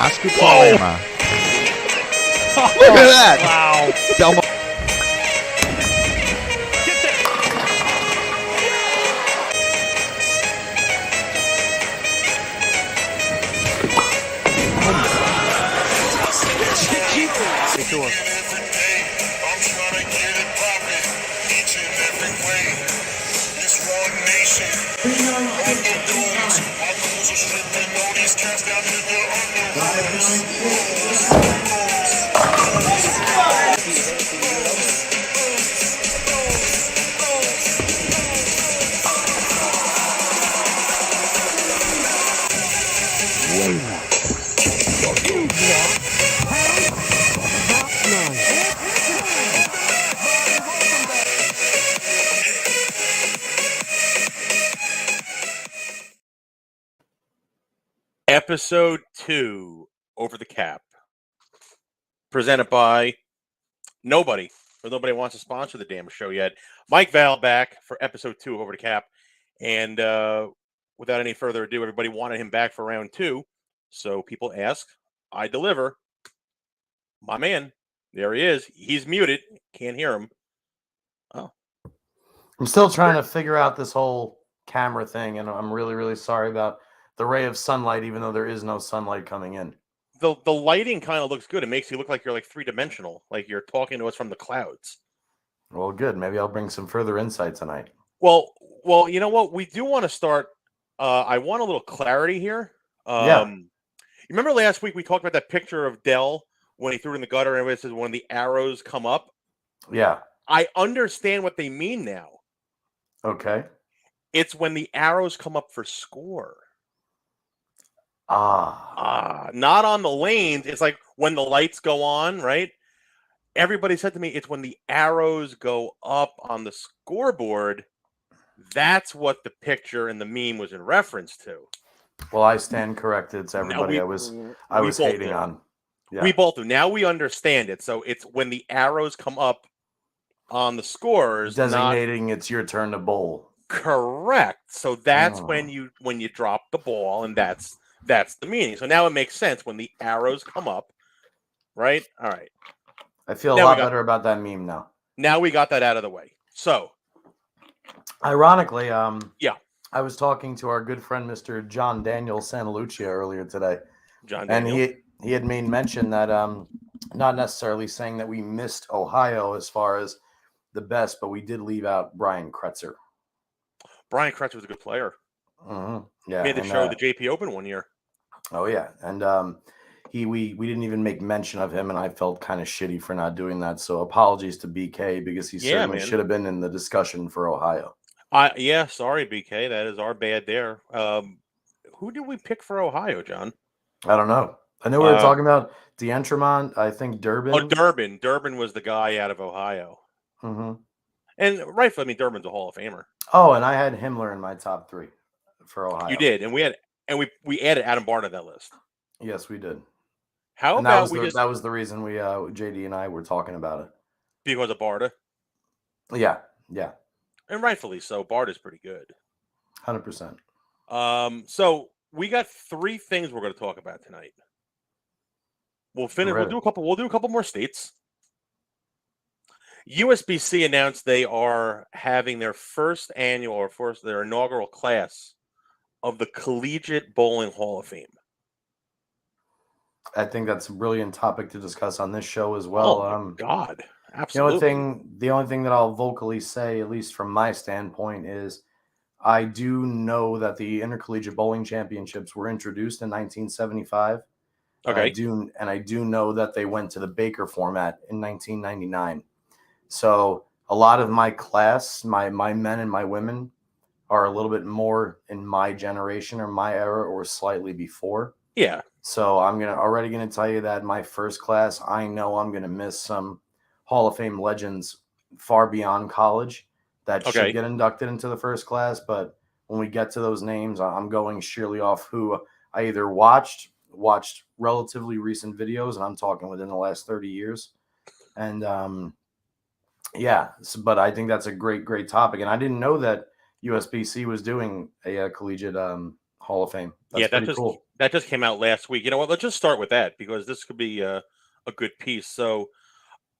Haz tu problema. Look at that! Wow. Delmo. Get there. Hey, sure. Episode 2, Over the Cap, presented by nobody, or nobody wants to sponsor the damn show yet. Mike Val back for episode 2 of Over the Cap, and without any further ado, everybody wanted him back for round 2, so people ask, I deliver. My man, there he is. He's muted, can't hear him. Oh, I'm still trying to figure out this whole camera thing, and I'm really, really sorry about the ray of sunlight, even though there is no sunlight coming in. the lighting kind of looks good. It makes you look like you're like three-dimensional, like you're talking to us from the clouds. Well, good. Maybe I'll bring some further insight tonight. Well, you know what? We do want to start. I want a little clarity here. Yeah. You remember last week we talked about that picture of Dell when he threw it in the gutter, and everybody says when the arrows come up? Yeah. I understand what they mean now. Okay. It's when the arrows come up for score. Not on the lanes. It's like when the lights go on, right? Everybody said to me, it's when the arrows go up on the scoreboard. That's what the picture and the meme was in reference to. Well, I stand corrected. It's everybody I was hating on. Yeah. We both do. Now we understand it. So it's when the arrows come up on the scores, designating it's your turn to bowl. Correct. So that's when you drop the ball, and that's the meaning. So now it makes sense when the arrows come up, right? All right. I feel a lot better about that meme now. Now we got that out of the way. So, ironically, yeah, I was talking to our good friend Mr. John Daniel Santalucia earlier today, and he had made mention that not necessarily saying that we missed Ohio as far as the best, but we did leave out Brian Kretzer. Brian Kretzer was a good player. Mm-hmm. Yeah, made the show the JP Open one year. Oh yeah, and we didn't even make mention of him, and I felt kind of shitty for not doing that. So apologies to BK because he certainly should have been in the discussion for Ohio. Yeah, sorry BK, that is our bad there. Who did we pick for Ohio, John? I don't know. I know we were talking about D'Entremont. I think Durbin. Oh, Durbin. Durbin was the guy out of Ohio. Mm-hmm. And rightfully, I mean, Durbin's a Hall of Famer. Oh, and I had Himmler in my top 3 for Ohio. You did, and we added Adam Barr to that list. Yes, we did. How and about that was the reason we JD and I were talking about it because of Barta? Yeah, and rightfully so. Barta's pretty good. 100%. So we got 3 things we're going to talk about tonight. We'll finish. We'll do a couple more states. USBC announced they are having their their inaugural class of the Collegiate Bowling Hall of Fame. I think that's a brilliant topic to discuss on this show as well. Oh, God, absolutely. The only thing that I'll vocally say, at least from my standpoint, is I do know that the Intercollegiate Bowling Championships were introduced in 1975. Okay. I do know that they went to the Baker format in 1999. So a lot of my class, my men and my women, are a little bit more in my generation or my era or slightly before. Yeah. So I'm already gonna tell you that my first class, I know I'm gonna miss some Hall of Fame legends far beyond college that should get inducted into the first class. But when we get to those names, I'm going sheerly off who I either watched relatively recent videos, and I'm talking within the last 30 years. And but I think that's a great topic. And I didn't know that USBC was doing a collegiate Hall of Fame. That's pretty cool. That just came out last week. You know what? Let's just start with that because this could be a good piece. So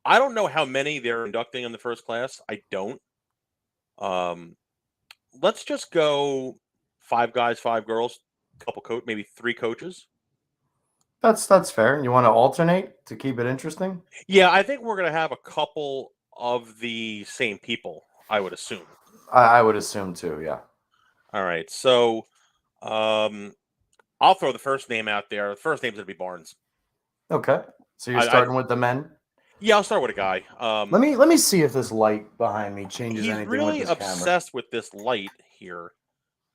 I don't know how many they're inducting in the first class. I don't. Let's just go 5 guys, 5 girls, maybe 3 coaches. That's fair. You want to alternate to keep it interesting? Yeah, I think we're going to have a couple of the same people, I would assume. I would assume too, yeah. All right. So I'll throw the first name out there. The first name's going to be Barnes. Okay. So you're starting with the men? Yeah, I'll start with a guy. Let me see if this light behind me changes anything really with this obsessed camera. with this light here.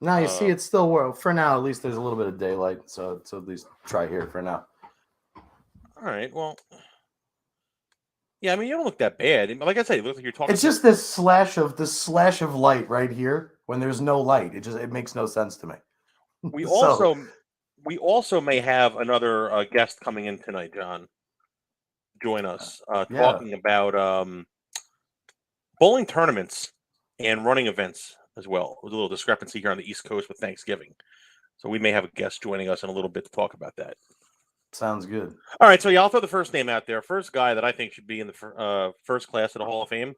No, you see, it's still for now. At least there's a little bit of daylight, so at least try here for now. All right. Well, yeah. I mean, you don't look that bad. Like I said, it looks like you're talking. It's just this slash of light right here when there's no light. It makes no sense to me. We also may have another guest coming in tonight, John. Join us talking about bowling tournaments and running events as well. There's a little discrepancy here on the East Coast with Thanksgiving. So we may have a guest joining us in a little bit to talk about that. Sounds good. All right, so yeah, I'll throw the first name out there. First guy that I think should be in the first class of the Hall of Fame,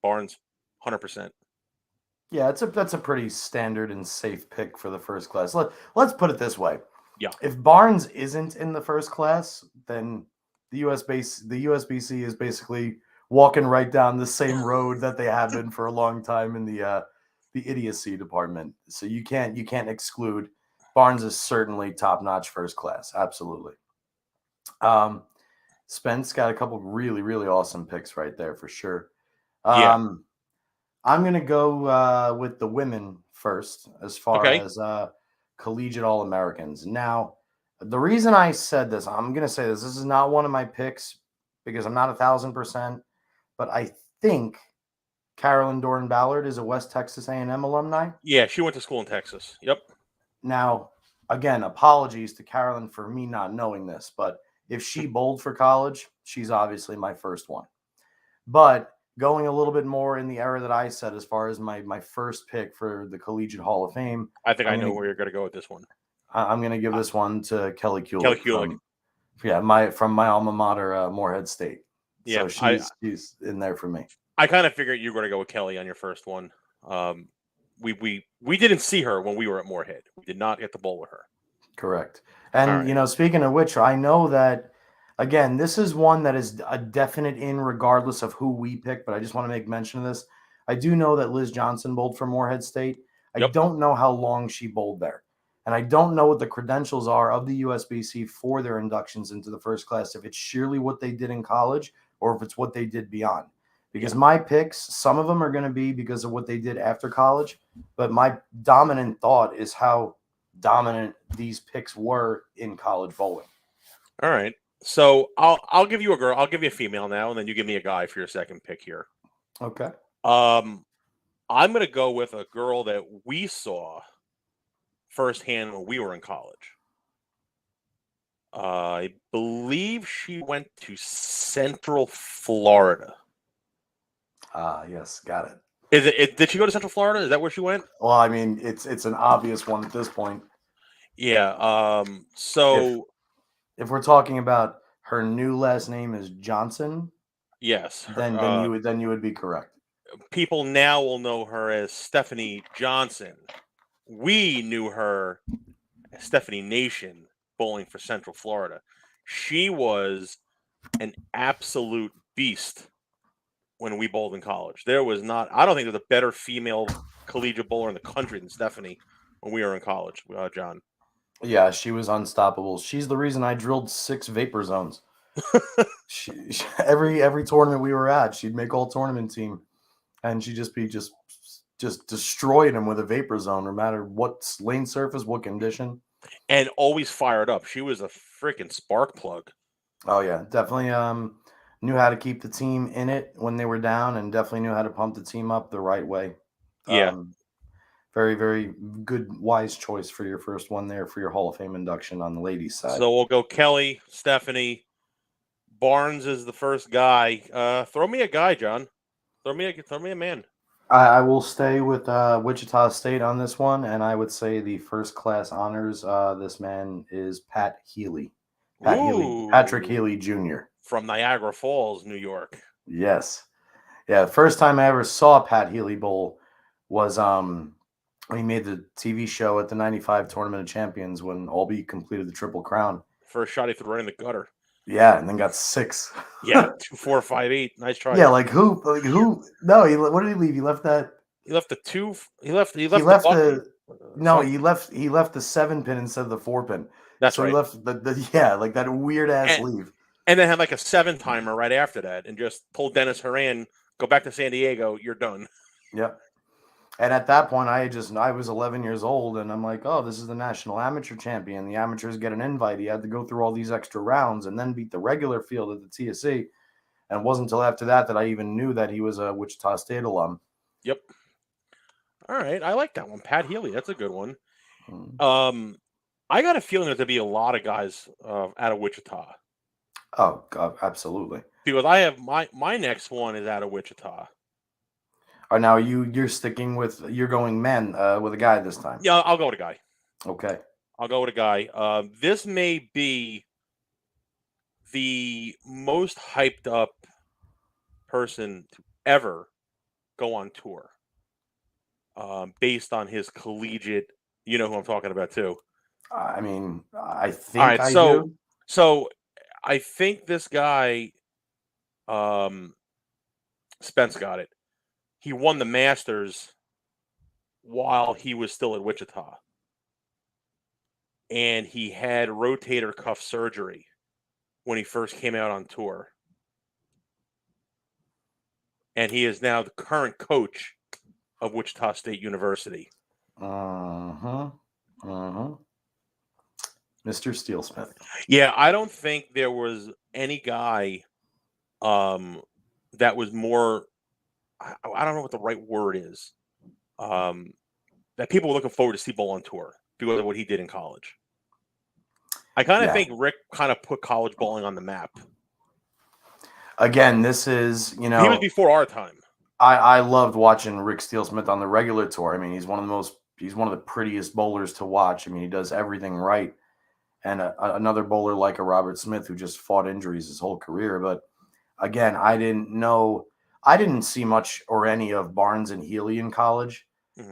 Barnes, 100%. Yeah, that's a pretty standard and safe pick for the first class. Let's put it this way. Yeah. If Barnes isn't in the first class, then the USBC is basically walking right down the same road that they have been for a long time in the idiocy department. So you can't exclude. Barnes is certainly top-notch first class. Absolutely. Spence got a couple really, really awesome picks right there for sure. I'm going to go with the women first as far as collegiate All-Americans. Now, the reason I said this, I'm going to say this is not one of my picks because I'm not 1,000%, but I think Carolyn Doran Ballard is a West Texas A&M alumni. Yeah, she went to school in Texas. Yep. Now, again, apologies to Carolyn for me not knowing this, but if she bowled for college, she's obviously my first one. But going a little bit more in the era that I said, as far as my first pick for the Collegiate Hall of Fame, I think I know where you're going to go with this one. I'm going to give this one to Kelly Kulick. Kelly Kulick. From my alma mater, Morehead State. Yeah, so she's in there for me. I kind of figured you were going to go with Kelly on your first one. We didn't see her when we were at Morehead. We did not get to bowl with her. Correct. And speaking of which, I know that. Again, this is one that is a definite in regardless of who we pick, but I just want to make mention of this. I do know that Liz Johnson bowled for Morehead State. I don't know how long she bowled there. And I don't know what the credentials are of the USBC for their inductions into the first class, if it's surely what they did in college or if it's what they did beyond. Because my picks, some of them are going to be because of what they did after college, but my dominant thought is how dominant these picks were in college bowling. All right. So I'll give you a girl. I'll give you a female now, and then you give me a guy for your second pick here. Okay. I'm going to go with a girl that we saw firsthand when we were in college. I believe she went to Central Florida. Yes, got it. Did she go to Central Florida? Is that where she went? Well, I mean, it's an obvious one at this point. Yeah. So if we're talking about her new last name is Johnson, yes, then you would be correct. People now will know her as Stephanie Johnson. We knew her as Stephanie Nation bowling for Central Florida. She was an absolute beast when we bowled in college. I don't think there's a better female collegiate bowler in the country than Stephanie when we were in college, John. Yeah, she was unstoppable. She's the reason I drilled 6 vapor zones. Every tournament we were at, she'd make all tournament team, and she'd just be just destroying them with a vapor zone, no matter what lane surface, what condition, and always fired up. She was a freaking spark plug. Oh yeah, definitely. Knew how to keep the team in it when they were down, and definitely knew how to pump the team up the right way. Yeah. Very, very good, wise choice for your first one there for your Hall of Fame induction on the ladies' side. So we'll go Kelly, Stephanie. Barnes is the first guy. Throw me a guy, John. Throw me a man. I will stay with Wichita State on this one, and I would say the first class honors. This man is Pat Healy, Patrick Ooh, Healy Jr. from Niagara Falls, New York. Yes, yeah. The first time I ever saw Pat Healy bowl was when he made the TV show at the '95 Tournament of Champions when Albee completed the Triple Crown. First shot he threw right in the gutter. Yeah, and then got 6. Yeah, 2-4-5-8. Nice try. Yeah, like who? Like who? No, what did he leave? He left that. He left the two. He left He the left button. no, he left the 7 pin instead of the 4 pin. That's So right. he left the yeah, like that weird ass leave. And then had like a 7 timer right after that, and just told Dennis Horan, "Go back to San Diego. You're done." Yep. And at that point, I was 11 years old, and I'm like, oh, this is the national amateur champion. The amateurs get an invite. He had to go through all these extra rounds and then beat the regular field at the TSC. And it wasn't until after that that I even knew that he was a Wichita State alum. Yep. All right, I like that one, Pat Healy. That's a good one. I got a feeling there's gonna be a lot of guys out of Wichita. Oh God, absolutely. Because I have my next one is out of Wichita. Now you're sticking with you're going men with a guy this time. Yeah, I'll go with a guy. Okay. I'll go with a guy. This may be the most hyped up person to ever go on tour. Based on his collegiate, you know who I'm talking about too. I mean, I think All right, I so do. so I think this guy, Spence got it. He won the Masters while he was still at Wichita, and he had rotator cuff surgery when he first came out on tour, and he is now the current coach of Wichita State University. Mr. Steelsmith. Yeah, I don't think there was any guy that was more, I don't know what the right word is, that people were looking forward to see bowl on tour because of what he did in college. I kind of think Rick kind of put college bowling on the map. Again, this is, he was before our time. I loved watching Rick Steelsmith on the regular tour. I mean, he's one of the prettiest bowlers to watch. I mean, he does everything right. And another bowler like a Robert Smith who just fought injuries his whole career. But again, I didn't see much or any of Barnes and Healy in college,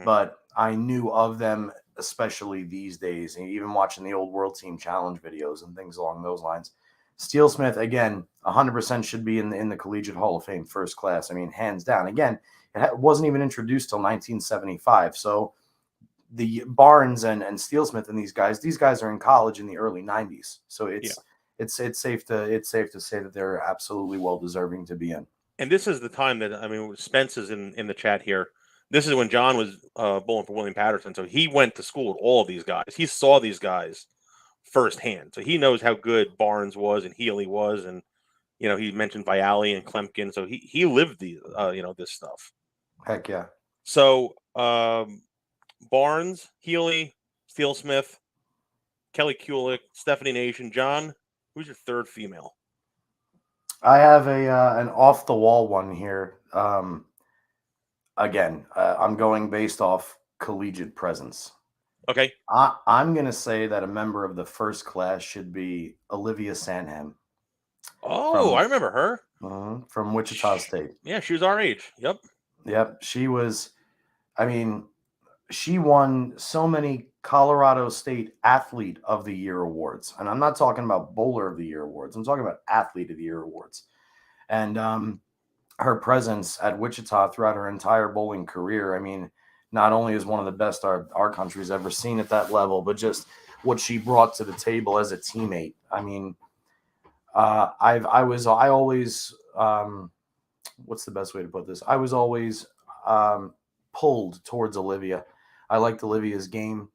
but I knew of them, especially these days, and even watching the old World Team Challenge videos and things along those lines. Steelsmith, again, 100% should be in the Collegiate Hall of Fame first class. I mean, hands down. Again, it wasn't even introduced till 1975. So the Barnes and Steelsmith and these guys are in college in the early 90s. So it's safe to say that they're absolutely well deserving to be in. And this is the time that, I mean, Spence is in the chat here. This is when John was bowling for William Patterson. So he went to school with all of these guys. He saw these guys firsthand. So he knows how good Barnes was and Healy was. And, you know, he mentioned Viali and Klemkin. So he lived the, this stuff. Heck yeah. So Barnes, Healy, Steelsmith, Kelly Kulick, Stephanie Nation. John, who's your third female? I have an off the wall one here. Again, I'm going based off collegiate presence. Okay. I'm going to say that a member of the first class should be Olivia Sanham. Oh, I remember her. From Wichita State. Yeah, she was our age. Yep. She was, I mean, she won so many Colorado State Athlete of the Year awards. And I'm not talking about Bowler of the Year awards. I'm talking about Athlete of the Year awards. And her presence at Wichita throughout her entire bowling career, I mean, not only is one of the best our country's ever seen at that level, but just what she brought to the table as a teammate. I mean, I always what's the best way to put this? I was always pulled towards Olivia. I liked Olivia's game.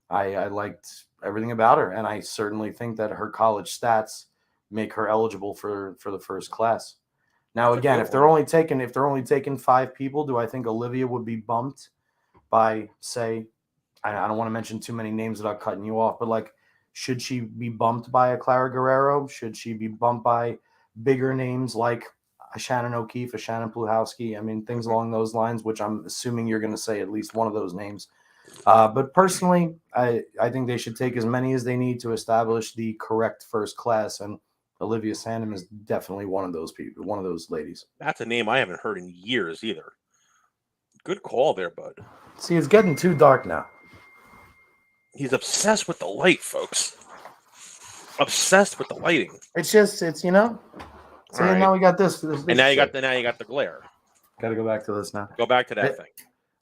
I liked everything about her, and I certainly think that her college stats make her eligible for the first class. Now, again, if they're only taking 5 people, do I think Olivia would be bumped by, say, I don't want to mention too many names without cutting you off, but like, should she be bumped by a Clara Guerrero? Should she be bumped by bigger names like Shannon O'Keefe, a Shannon Pluhowski. I mean, things along those lines, which I'm assuming you're going to say at least one of those names. But personally, I think they should take as many as they need to establish the correct first class, and Olivia Sandham is definitely one of those people, one of those ladies. That's a name I haven't heard in years either. Good call there, bud. See, it's getting too dark now. He's obsessed with the light, folks. Obsessed with the lighting. It's you know. So Right. now we got this And now you got the glare. Got to go back to this now. Go back to that thing.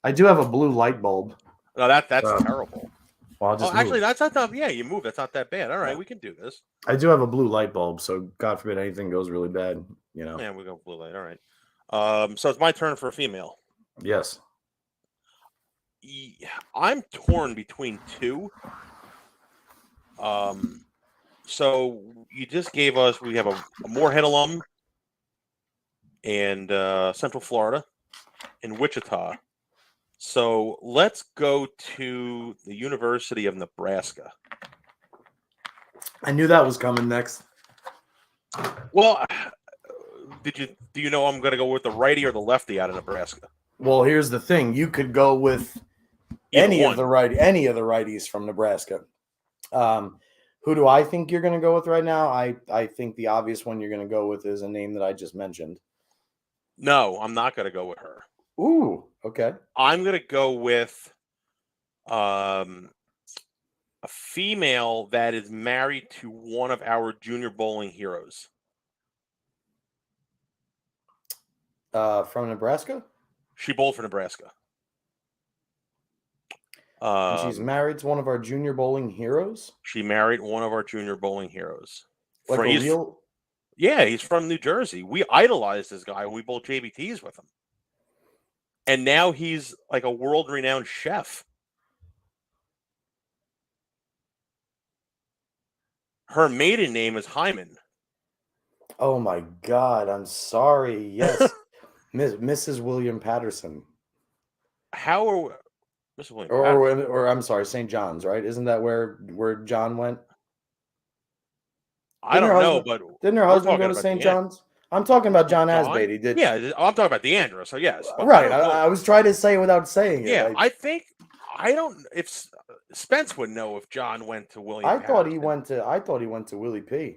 I do have a blue light bulb. No, that's terrible. Well, I'll just actually, that's not that. Yeah, you move. That's not that bad. All right, we can do this. I do have a blue light bulb, so God forbid anything goes really bad. You know. Yeah, we go blue light. All right. So it's my turn for a female. Yes. I'm torn between two. So you just gave us. We have a Moorhead alum and Central Florida in Wichita. So let's go to the University of Nebraska. I knew that was coming next. Well, do you know I'm going to go with the righty or the lefty out of Nebraska? Well, here's the thing: you could go with any of the righties from Nebraska. Who do I think you're going to go with right now? I think the obvious one you're going to go with is a name that I just mentioned. No, I'm not going to go with her. Ooh, okay. I'm going to go with a female that is married to one of our junior bowling heroes. From Nebraska? She bowled for Nebraska. She's married to one of our junior bowling heroes? She married one of our junior bowling heroes. Like a real... Yeah, he's from New Jersey. We idolized this guy when we bowled JBTs with him. And now he's like a world-renowned chef. Her maiden name is Hyman. Oh my God! I'm sorry. Yes, Mrs. William Patterson. How are Mrs. William? Or I'm sorry, St. John's, right? Isn't that where John went? I don't know, but didn't her husband go to St. John's? I'm talking about John Asbeatty. Yeah, I'm talking about Deandra. So yes, right. I was trying to say it without saying it. Yeah, I don't. If Spence would know if John went to William. I thought he went to Willie P.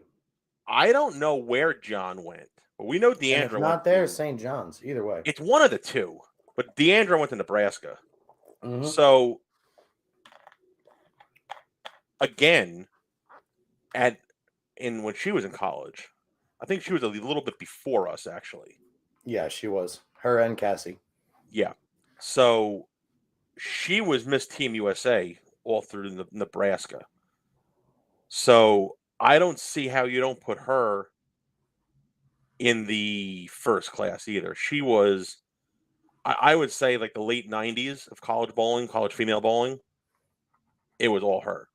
I don't know where John went, but we know Deandra went. Not there, St. John's. Either way, it's one of the two. But Deandra went to Nebraska. Mm-hmm. So again, when she was in college, I think she was a little bit before us, actually. Yeah, she was. Her and Cassie. Yeah. So she was Miss Team USA all through Nebraska. So I don't see how you don't put her in the first class either. She was, I would say, like the late 90s of college bowling, college female bowling. It was all her.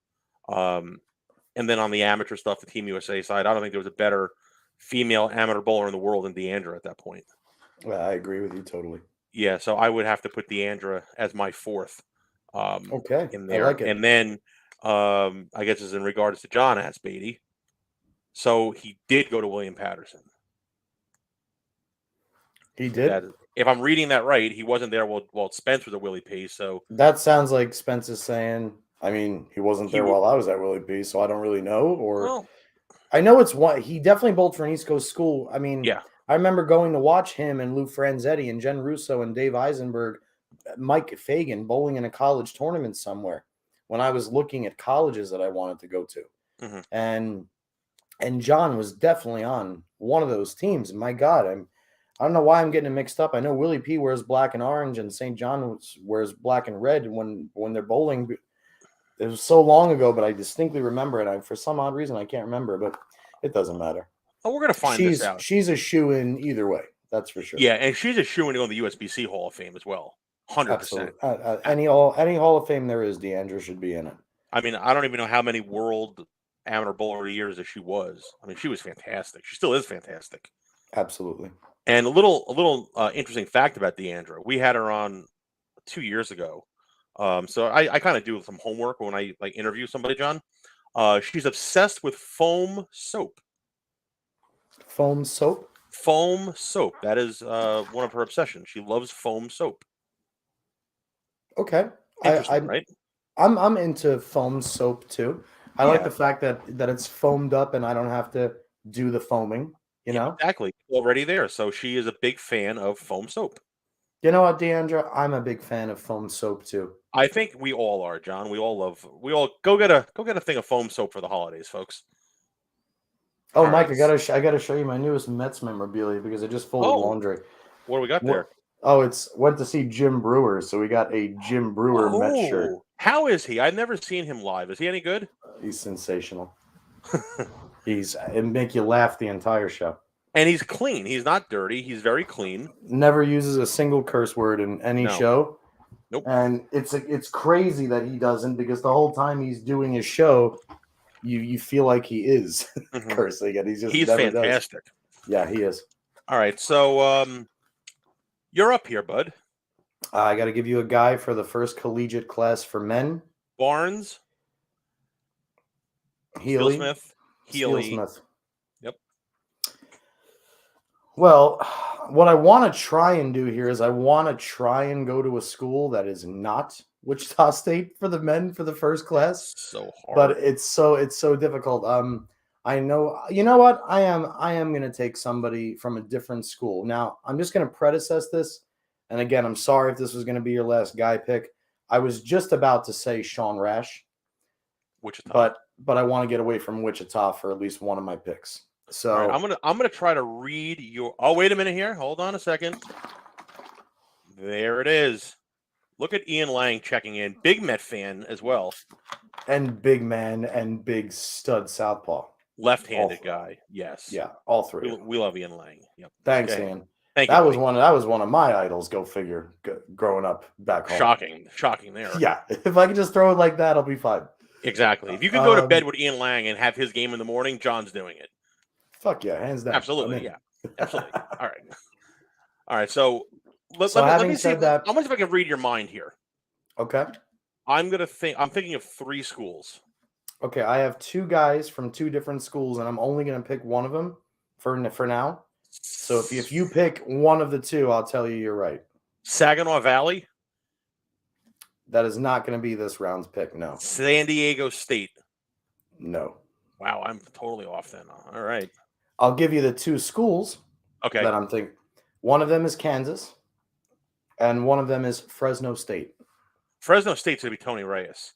And then on the amateur stuff, the Team USA side, I don't think there was a better female amateur bowler in the world than Deandra at that point. Well, I agree with you totally. Yeah, so I would have to put Deandra as my fourth. Okay, in there. I like it. And then I guess is in regards to John Asbeatty. So he did go to William Patterson. He did? If I'm reading that right, he wasn't there while Spence was at Willie P. So that sounds like Spence is saying, I mean, he wasn't there while I was at Willie P., so I don't really know. Or I know it's one. He definitely bowled for an East Coast school. I mean, yeah. I remember going to watch him and Lou Franzetti and Jen Russo and Dave Eisenberg, Mike Fagan bowling in a college tournament somewhere when I was looking at colleges that I wanted to go to. Mm-hmm. And John was definitely on one of those teams. And my God, I don't know why I'm getting it mixed up. I know Willie P wears black and orange and St. John wears black and red when they're bowling. It was so long ago, but I distinctly remember it. For some odd reason, I can't remember, but it doesn't matter. Oh, we're going to find this out. She's a shoo-in either way. That's for sure. Yeah, and she's a shoo-in to go in the USBC Hall of Fame as well. 100%. Any Hall of Fame there is, Deandra should be in it. I mean, I don't even know how many world amateur bowler years that she was. I mean, she was fantastic. She still is fantastic. Absolutely. And a little interesting fact about Deandra. We had her on 2 years ago. So I kind of do some homework when I interview somebody, John. She's obsessed with foam soap. Foam soap? Foam soap. That is one of her obsessions. She loves foam soap. Okay. Interesting, right? I'm into foam soap too. I like Yeah. the fact that it's foamed up and I don't have to do the foaming, you know? Exactly. Already there. So she is a big fan of foam soap. You know what, Deandra? I'm a big fan of foam soap too. I think we all are, John. We all go get a thing of foam soap for the holidays, folks. Oh, All Mike, right. I gotta show you my newest Mets memorabilia because I just folded Oh, laundry. what do we got there? Oh, it's went to see Jim Brewer, so we got a Jim Brewer Mets shirt. Oh, how is he? I've never seen him live. Is he any good? He's sensational. It make you laugh the entire show. And he's clean. He's not dirty. He's very clean. Never uses a single curse word in any show. Nope. And it's crazy that he doesn't, because the whole time he's doing his show, you feel like he is cursing, and he's fantastic. Yeah, he is. All right, so you're up here, bud. I got to give you a guy for the first collegiate class for men. Barnes, Healy, Healy. Smith. Yep. Well, what I want to try and do here is I want to try and go to a school that is not Wichita State for the men for the first class. So hard, but it's so difficult. I know. You know what? I am going to take somebody from a different school. Now, I'm just going to predecess this. And again, I'm sorry if this was going to be your last guy pick. I was just about to say Sean Rash, Wichita, but I want to get away from Wichita for at least one of my picks. So right, I'm gonna try to read your. Oh, wait a minute here. Hold on a second. There it is. Look at Ian Lang checking in. Big Met fan as well. And big man and big stud southpaw. Left-handed guy. Yes. Yeah, all three. We love Ian Lang. Yep. Thanks, Ian. Thank you. That was one of my idols. Go figure. Growing up back home. Shocking there. Yeah, if I could just throw it like that, I'll be fine. Exactly. If you could go to bed with Ian Lang and have his game in the morning, John's doing it. Fuck yeah, hands down. Absolutely, yeah, absolutely. All right. So let me see. That, how much if I can read your mind here? Okay. I'm thinking of 3 schools. Okay, I have 2 guys from 2 different schools, and I'm only going to pick one of them for now. So if you pick one of the 2, I'll tell you you're right. Saginaw Valley. That is not going to be this round's pick. No. San Diego State. No. Wow, I'm totally off then. All right. I'll give you the 2 schools. Okay. That I'm thinking. One of them is Kansas, and one of them is Fresno State. Fresno State's going to be Tony Reyes.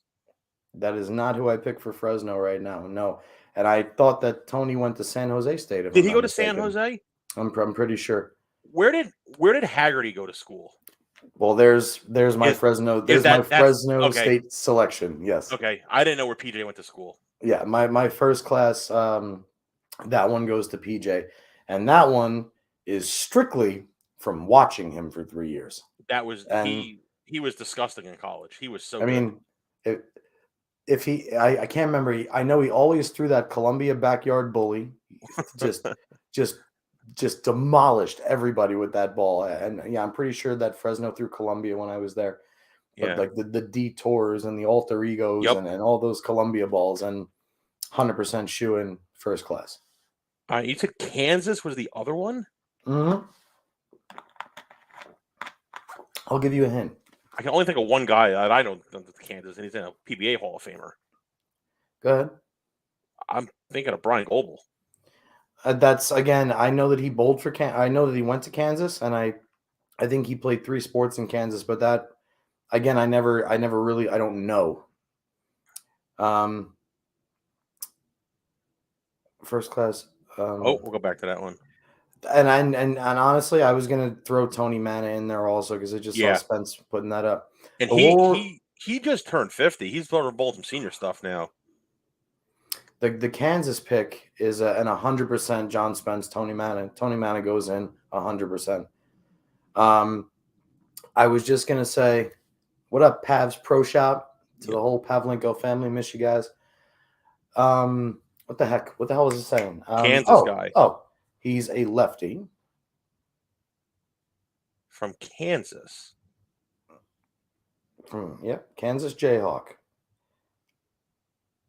That is not who I pick for Fresno right now. No. And I thought that Tony went to San Jose State. Did he go to San Jose? I'm pretty sure. Where did Haggerty go to school? Well, there's my Fresno. There's my Fresno State selection. Yes. Okay. I didn't know where PJ went to school. Yeah, my first class. That one goes to PJ, and that one is strictly from watching him for 3 years. That was he was disgusting in college. He was so. I mean, if he, I can't remember. I know he always threw that Columbia backyard bully, just demolished everybody with that ball. And yeah, I'm pretty sure that Fresno threw Columbia when I was there. But yeah. Like the detours and the alter egos and all those Columbia balls, and 100% shoe in first class. You said Kansas was the other one? Mm-hmm. I'll give you a hint. I can only think of one guy that I know Kansas, and he's a PBA Hall of Famer. Go ahead. I'm thinking of Brian Goebel. That's, again, I know that he bowled for I know that he went to Kansas, and I think he played 3 sports in Kansas, but that, again, I never really, I don't know. First class. We'll go back to that one. And honestly, I was gonna throw Tony Manna in there also because I just saw Spence putting that up. And he just turned 50. He's bowled some senior stuff now. The Kansas pick is an 100% John Spence, Tony Manna. Tony Manna goes in 100%. I was just gonna say, what up, Pavs Pro Shop, to the whole Pavlenko family. Miss you guys. What the heck? What the hell was it saying? Kansas guy. Oh, he's a lefty from Kansas. Yep, Kansas Jayhawk.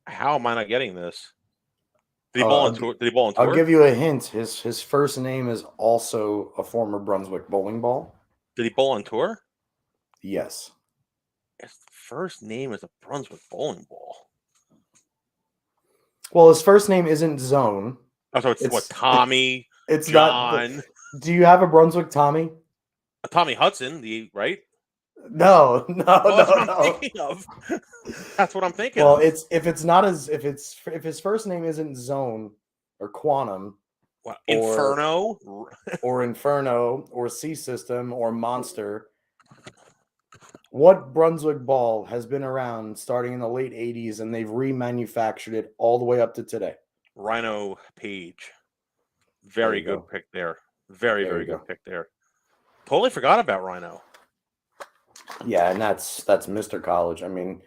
How am I not getting this? Did he bowl on tour? Did he bowl on tour? I'll give you a hint. His first name is also a former Brunswick bowling ball. Did he bowl on tour? Yes. His first name is a Brunswick bowling ball. Well, his first name isn't Zone. Oh, so it's what, Tommy? It's John. not. Do you have a Brunswick Tommy? Tommy Hudson, right? No. That's what I'm thinking of. That's what I'm thinking. Well, of. if his first name isn't Zone or Quantum, what, Inferno, or Inferno, or Sea System, or Monster. What Brunswick ball has been around starting in the late 80s and they've remanufactured it all the way up to today? Rhino Page. Very good pick there. Very good pick there. Totally forgot about Rhino. Yeah, and that's Mr. College. I mean,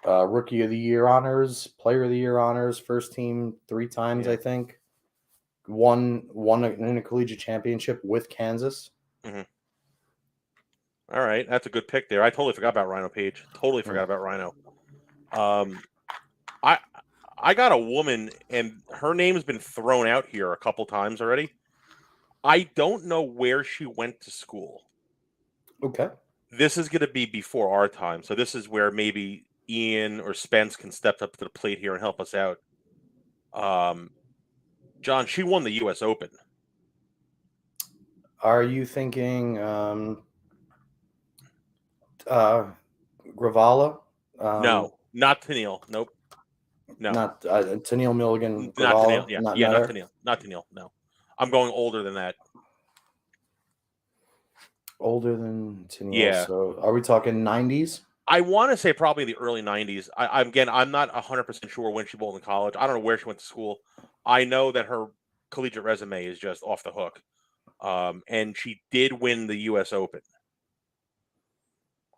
Rookie of the Year honors, Player of the Year honors, first team 3 times, I think. Won in a collegiate championship with Kansas. Mm-hmm. All right, that's a good pick there. I totally forgot about Rhino Page. Totally forgot about Rhino. I got a woman, and her name has been thrown out here a couple times already. I don't know where she went to school. Okay. This is going to be before our time, so this is where maybe Ian or Spence can step up to the plate here and help us out. John, she won the U.S. Open. Are you thinking Gravala? No, not Tennille. Nope. No. Not Tennille Milligan. Not Gravala? Tennille. Yeah, not Tennille. Not Tennille. No. I'm going older than that. Older than Tennille. Yeah. So are we talking 90s? I want to say probably the early 90s. I'm not 100% sure when she bowled in college. I don't know where she went to school. I know that her collegiate resume is just off the hook. And she did win the U.S. Open.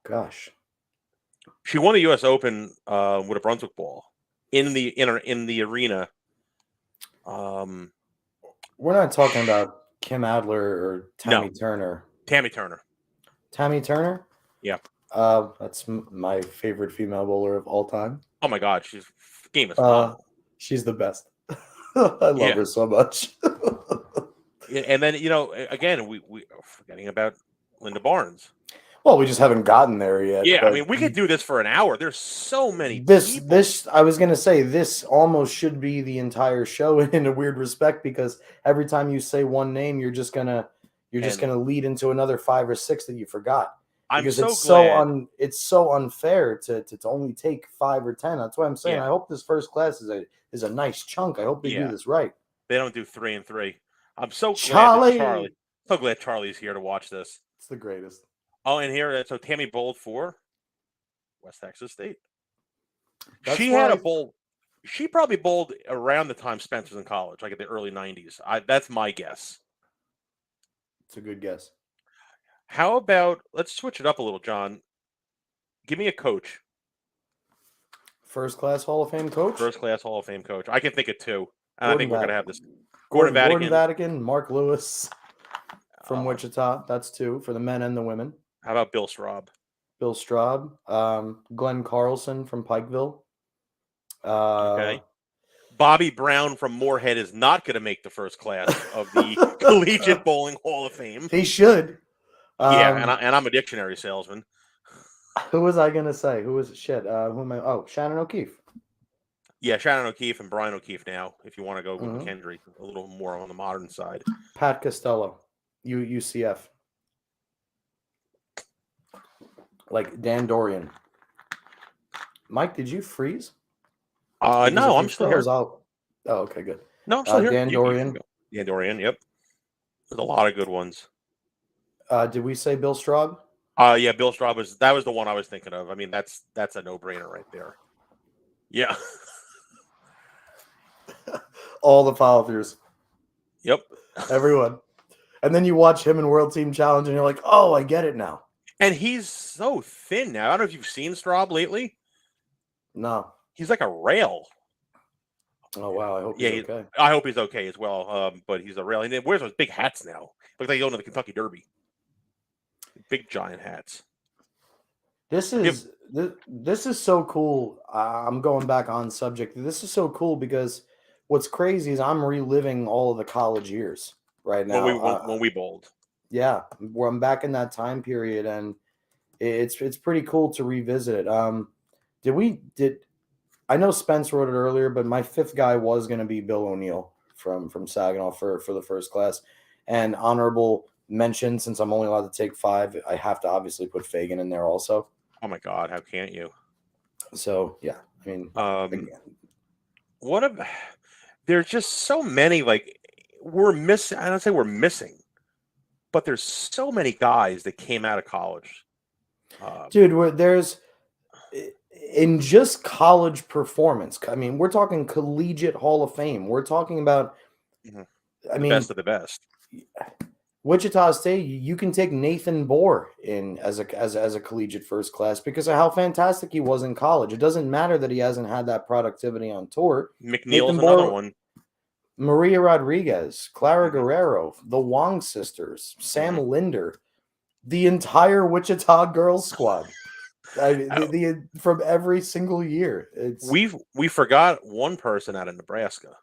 Gosh. She won the U.S. Open with a Brunswick ball in the arena. We're not talking about Kim Adler or Tammy Turner. Tammy Turner. Tammy Turner? Yeah. That's my favorite female bowler of all time. Oh my God, she's game is phenomenal. She's the best. I love her so much. And then again, we are forgetting about Linda Barnes. Well, we just haven't gotten there yet. Yeah, I mean, we could do this for an hour. There's so many. This I was gonna say this almost should be the entire show in a weird respect, because every time you say one name, you're just gonna lead into another 5 or 6 that you forgot. Because it's so unfair to only take 5 or 10. That's why I'm saying I hope this first class is a nice chunk. I hope they do this right. They don't do 3 and 3. I'm so glad Charlie's here to watch this. It's the greatest. Oh, and here, so Tammy bowled for West Texas State. She probably bowled around the time Spence was in college, like at the early 90s. That's my guess. It's a good guess. How about, let's switch it up a little, John. Give me a coach. First class Hall of Fame coach? First class Hall of Fame coach. I can think of 2. And I think we're going to have this. Gordon Vatican, Mark Lewis from Wichita. That's 2 for the men and the women. How about Bill Straub? Bill Straub. Glenn Carlson from Pikeville. Okay. Bobby Brown from Moorhead is not going to make the first class of the Collegiate Bowling Hall of Fame. He should. And I'm a dictionary salesman. Who was I going to say? Who was it? Shit. Who am I? Oh, Shannon O'Keefe. Yeah, Shannon O'Keefe and Brian O'Keefe now, if you want to go with McKendry, a little more on the modern side. Pat Costello, UCF. Like Dan Dorian. Mike, did you freeze? No, I'm still here. Oh, okay, good. No, I'm still here. Dan Dorian. Dan Dorian, yep. There's a lot of good ones. Did we say Bill Straub? Yeah, Bill Straub was the one I was thinking of. I mean, that's a no-brainer right there. Yeah. All the follow-throughs. Yep. Everyone. And then you watch him in World Team Challenge and you're like, oh, I get it now. And he's so thin now. I don't know if you've seen Straub lately. No. He's like a rail. Oh, wow. I hope he's okay. I hope he's okay as well. But he's a rail. And he wears those big hats now. Looks like he's going to the Kentucky Derby. Big giant hats. This is so cool. I'm going back on subject. This is so cool because what's crazy is I'm reliving all of the college years right now. When we bowled. Yeah, where I'm back in that time period, and it's pretty cool to revisit it. I know Spence wrote it earlier, but my fifth guy was going to be Bill O'Neill from Saginaw for the first class. And honorable mention, since I'm only allowed to take 5, I have to obviously put Fagan in there also. Oh my God, how can't you? So yeah, I mean, there's just so many, like, we're missing. I don't say we're missing, but there's so many guys that came out of college. Dude, there's in just college performance. I mean, we're talking collegiate Hall of Fame. We're talking about, the best of the best. Wichita State. You can take Nathan Bohr in as a collegiate first class because of how fantastic he was in college. It doesn't matter that he hasn't had that productivity on tour. McNeil's another one. Maria Rodriguez, Clara Guerrero, the Wong sisters, Sam Linder, the entire Wichita girls squad. From every single year. We forgot one person out of Nebraska.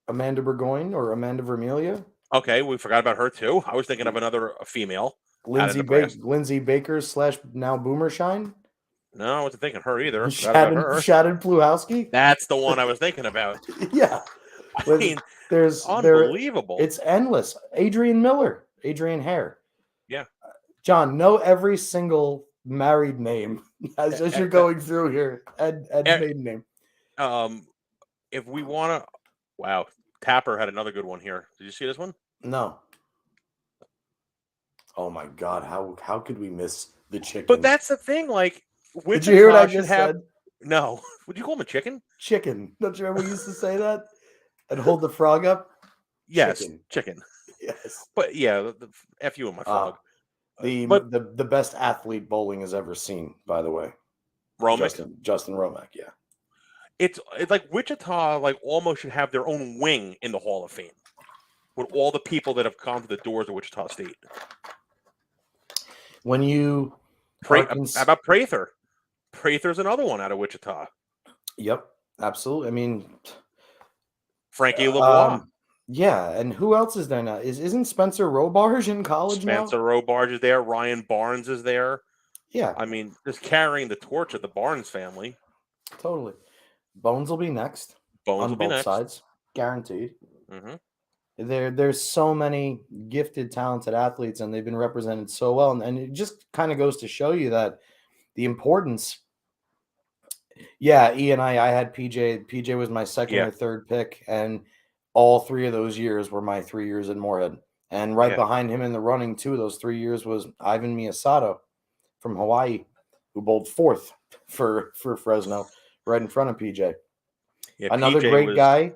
Amanda Burgoyne or Amanda Vermelia. Okay, we forgot about her too. I was thinking of another female. Lindsay Baker / now Boomershine. No, I wasn't thinking of her either. Shannon Pluhowski. That's the one I was thinking about. Yeah. I mean, there's unbelievable. It's endless. Adrian Miller, Adrian Hare. Yeah. John, know every single married name as you're going through here. And maiden name. If we want to, wow, Tapper had another good one here. Did you see this one? No. Oh my God, how could we miss the chicken? But that's the thing, like, did you hear what I just said? No. Would you call him a chicken? Chicken. Don't you remember we used to say that? And hold the frog up? Yes, chicken. Yes. But yeah, the F you and my frog. The best athlete bowling has ever seen, by the way. Romack? Justin Romack, yeah. It's like Wichita almost should have their own wing in the Hall of Fame with all the people that have come to the doors of Wichita State. When you how about Prather? Prather's another one out of Wichita. Yep, absolutely. I mean, Frankie LeBlanc. Yeah, and who else is there now? Isn't Spencer Robarge in college now? Spencer Robarge is there. Ryan Barnes is there. Yeah. I mean, just carrying the torch of the Barnes family. Totally. Bones will be next. Bones on both sides. Guaranteed. Mm-hmm. There's so many gifted, talented athletes, and they've been represented so well. And it just kind of goes to show you that the importance. Yeah, E and I had PJ. PJ was my second or third pick, and all 3 of those years were my 3 years in Moorhead. And right behind him in the running, 2 of those 3 years was Ivan Miyasato from Hawaii, who bowled 4th for Fresno, right in front of PJ. Yeah, another PJ great guy,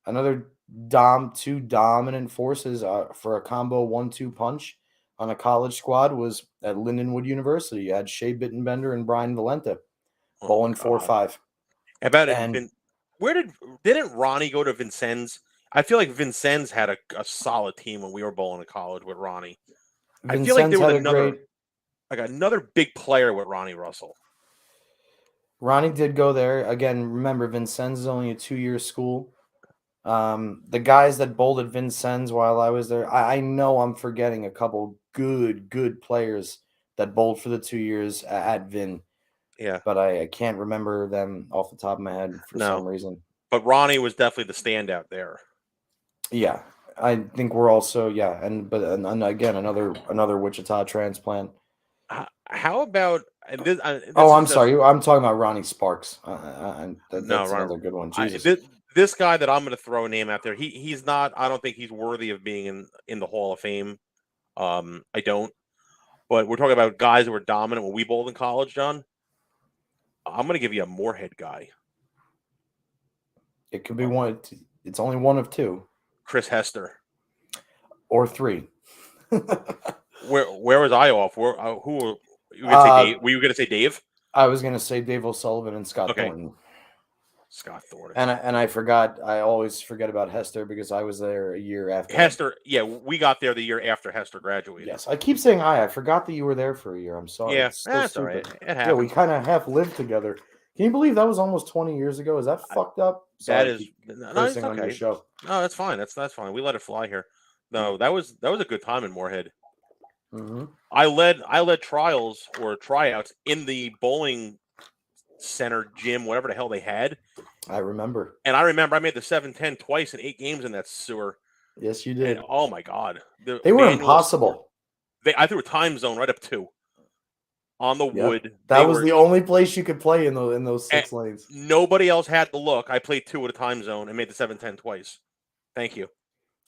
another 2 dominant forces for a combo 1-2 punch on a college squad was at Lindenwood University. You had Shea Bittenbender and Brian Valenta bowling 4-5. Didn't Ronnie go to Vincennes? I feel like Vincennes had a solid team when we were bowling in college with Ronnie. I feel like there was another big player with Ronnie Russell. Ronnie did go there. Again, remember, Vincennes is only a 2-year school. The guys that bowled at Vincennes while I was there, I know I'm forgetting a couple good players that bowled for the 2 years at Vin. Yeah. But I can't remember them off the top of my head for some reason. But Ronnie was definitely the standout there. Yeah. I think we're also, and again, another Wichita transplant. How about this? I'm sorry. I'm talking about Ronnie Sparks. That's another good one. Jesus. This guy that I'm going to throw a name out there, he's not. I don't think he's worthy of being in the Hall of Fame. I don't. But we're talking about guys that were dominant when we bowled in college, John. I'm going to give you a Moorhead guy. It could be one. It's only one of 2. Chris Hester. Or 3. Where was I off? Who were you going to say? Dave? Were you going to say Dave? I was going to say Dave O'Sullivan and Scott Thornton. Scott Thornton. And I forgot. I always forget about Hester because I was there a year after. Hester, we got there the year after Hester graduated. Yes, I keep saying I forgot that you were there for a year. I'm sorry. Yeah, that's all right. It happened. Yeah, we kind of half lived together. Can you believe that was almost 20 years ago? Is that fucked up? That Sorry, is no, it's cursing on your okay. show. No, that's fine. That's fine. We let it fly here. No, that was a good time in Moorhead. Mm-hmm. I led trials or tryouts in the bowling center gym, whatever the hell they had. I remember. And I remember I made the 7-10 twice in 8 games in that sewer. Yes, you did. And, oh my God, They were impossible. I threw a time zone right up 2 on the wood. That was the only place you could play in those 6 lanes. Nobody else had the look. I played 2 at a time zone and made the 7-10 twice. Thank you.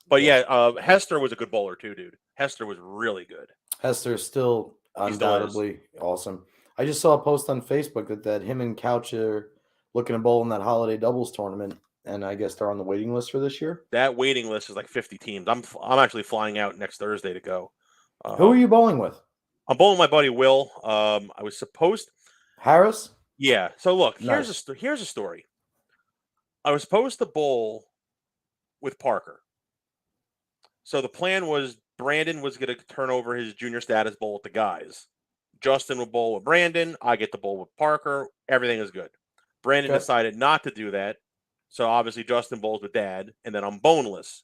But yeah, Hester was a good bowler too, dude. Hester was really good. Hester's still undoubtedly awesome. I just saw a post on Facebook that him and Couch are looking to bowl in that holiday doubles tournament, and I guess they're on the waiting list for this year. That waiting list is like 50 teams. I'm actually flying out next Thursday to go. Who are you bowling with? I'm bowling with my buddy Will. I was supposed Harris. Yeah. So look, Nice. here's a story. I was supposed to bowl with Parker. So the plan was Brandon was going to turn over his junior status bowl with the guys. Justin would bowl with Brandon. I get to bowl with Parker. Everything is good. Brandon decided not to do that. So obviously Justin bowls with Dad, and then I'm boneless.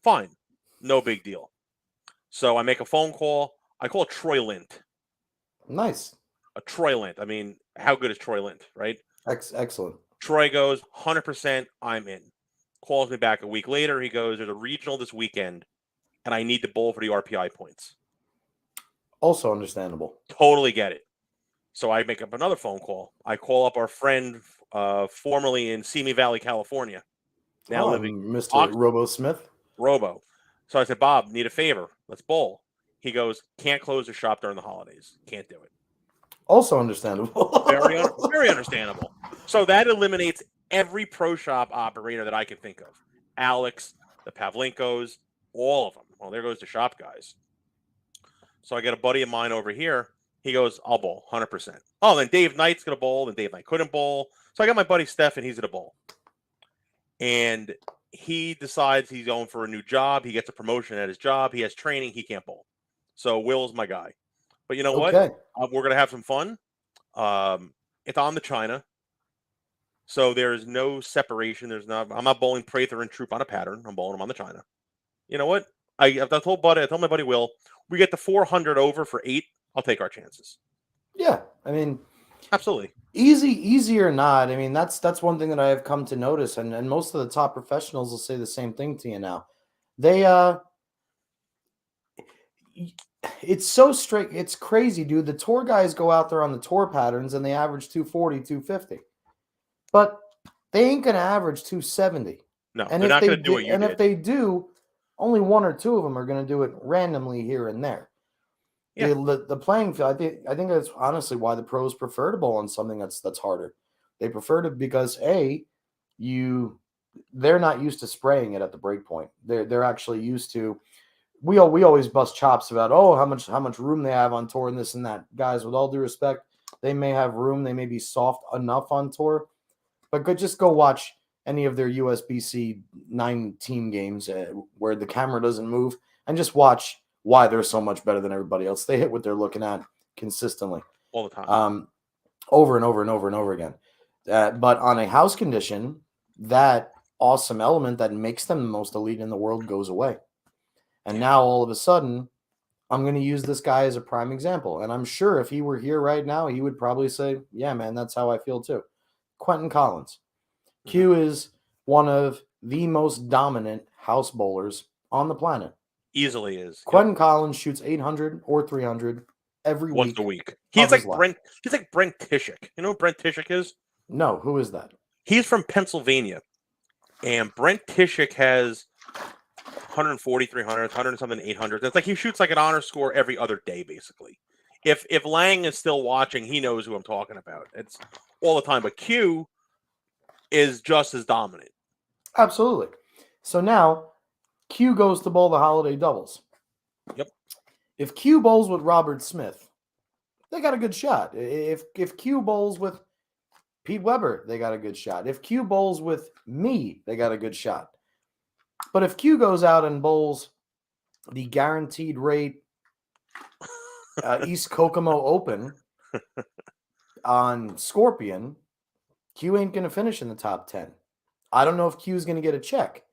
Fine. No big deal. So I make a phone call. I call Troy Lint. Nice. A Troy Lint. I mean, how good is Troy Lint, right? Excellent. Troy goes, 100%, I'm in. Calls me back a week later. He goes, there's a regional this weekend, and I need to bowl for the RPI points. Also understandable. Totally get it. So I make up another phone call. I call up our friend formerly in Simi Valley, California. Now living Mr. Robo Smith. Robo. So I said, Bob, need a favor. Let's bowl. He goes, can't close the shop during the holidays. Can't do it. Also understandable. Very understandable. So that eliminates every pro shop operator that I can think of. Alex, the Pavlinkos, all of them. Well, there goes the shop guys. So I got a buddy of mine over here. He goes, I'll bowl, 100%. Oh, then Dave Knight's going to bowl, and Dave Knight couldn't bowl. So I got my buddy Stephen, he's going to bowl. And he decides he's going for a new job. He gets a promotion at his job. He has training. He can't bowl. So Will's my guy. But you know what? We're going to have some fun. It's on the China. So there's no separation. I'm not bowling Prather and Troop on a pattern. I'm bowling them on the China. You know what? I told my buddy Will, we get the 400 over for 8. I'll take our chances. Yeah. I mean, absolutely. Easy or not. I mean, that's one thing that I have come to notice. And most of the top professionals will say the same thing to you now. It's so straight. It's crazy, dude. The tour guys go out there on the tour patterns and they average 240, 250. But they ain't going to average 270. No, they're not going to do what you did. And if they do, only 1 or 2 of them are going to do it randomly here and there. Yeah. The playing field, I think that's honestly why the pros prefer to bowl on something that's harder. They prefer to because they're not used to spraying it at the break point. They're actually used to. We always bust chops about how much room they have on tour and this and that. Guys, with all due respect, they may have room. They may be soft enough on tour, but just go watch any of their USBC 9-team games where the camera doesn't move and just watch why they're so much better than everybody else. They hit what they're looking at consistently. All the time. Over and over and over and over again. But on a house condition, that awesome element that makes them the most elite in the world goes away. And now all of a sudden, I'm going to use this guy as a prime example. And I'm sure if he were here right now, he would probably say, yeah, man, that's how I feel too. Quentin Collins. Mm-hmm. Q is one of the most dominant house bowlers on the planet. Easily is. Quentin Collins shoots 800 or 300 every week. Once a week. He's like Brent Tishik. You know who Brent Tishik is? No, who is that? He's from Pennsylvania. And Brent Tishik has 140, 300, 100 something, 800. It's like he shoots like an honor score every other day, basically. If Lang is still watching, he knows who I'm talking about. It's all the time. But Q is just as dominant. Absolutely. So now Q goes to bowl the holiday doubles. Yep. If Q bowls with Robert Smith, they got a good shot. If Q bowls with Pete Weber, they got a good shot. If Q bowls with me, they got a good shot. But if Q goes out and bowls the guaranteed rate East Kokomo Open on Scorpion, Q ain't going to finish in the top 10. I don't know if Q is going to get a check.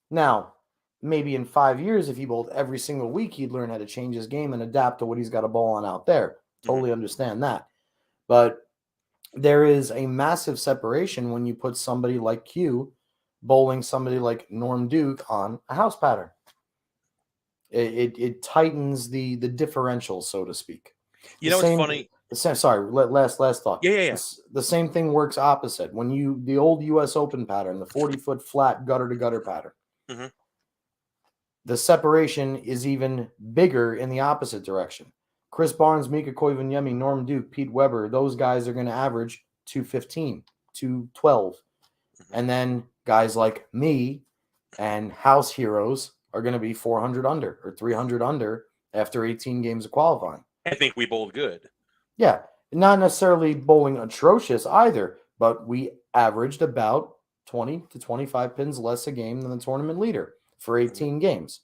Now, maybe in 5 years, if he bowled every single week, he'd learn how to change his game and adapt to what he's got to bowl on out there. Totally understand that. But there is a massive separation when you put somebody like Q bowling somebody like Norm Duke on a house pattern. It tightens the differential, so to speak. You know what's funny? Sorry, last thought. Yeah. The same thing works opposite. When the old U.S. Open pattern, the 40-foot flat gutter-to-gutter pattern, the separation is even bigger in the opposite direction. Chris Barnes, Mika Koivuniemi, Norm Duke, Pete Weber, those guys are going to average 215, 212. And then guys like me and house heroes are going to be 400 under or 300 under after 18 games of qualifying. I think we bowled good. Yeah, not necessarily bowling atrocious either, but we averaged about 20 to 25 pins less a game than the tournament leader for 18 games,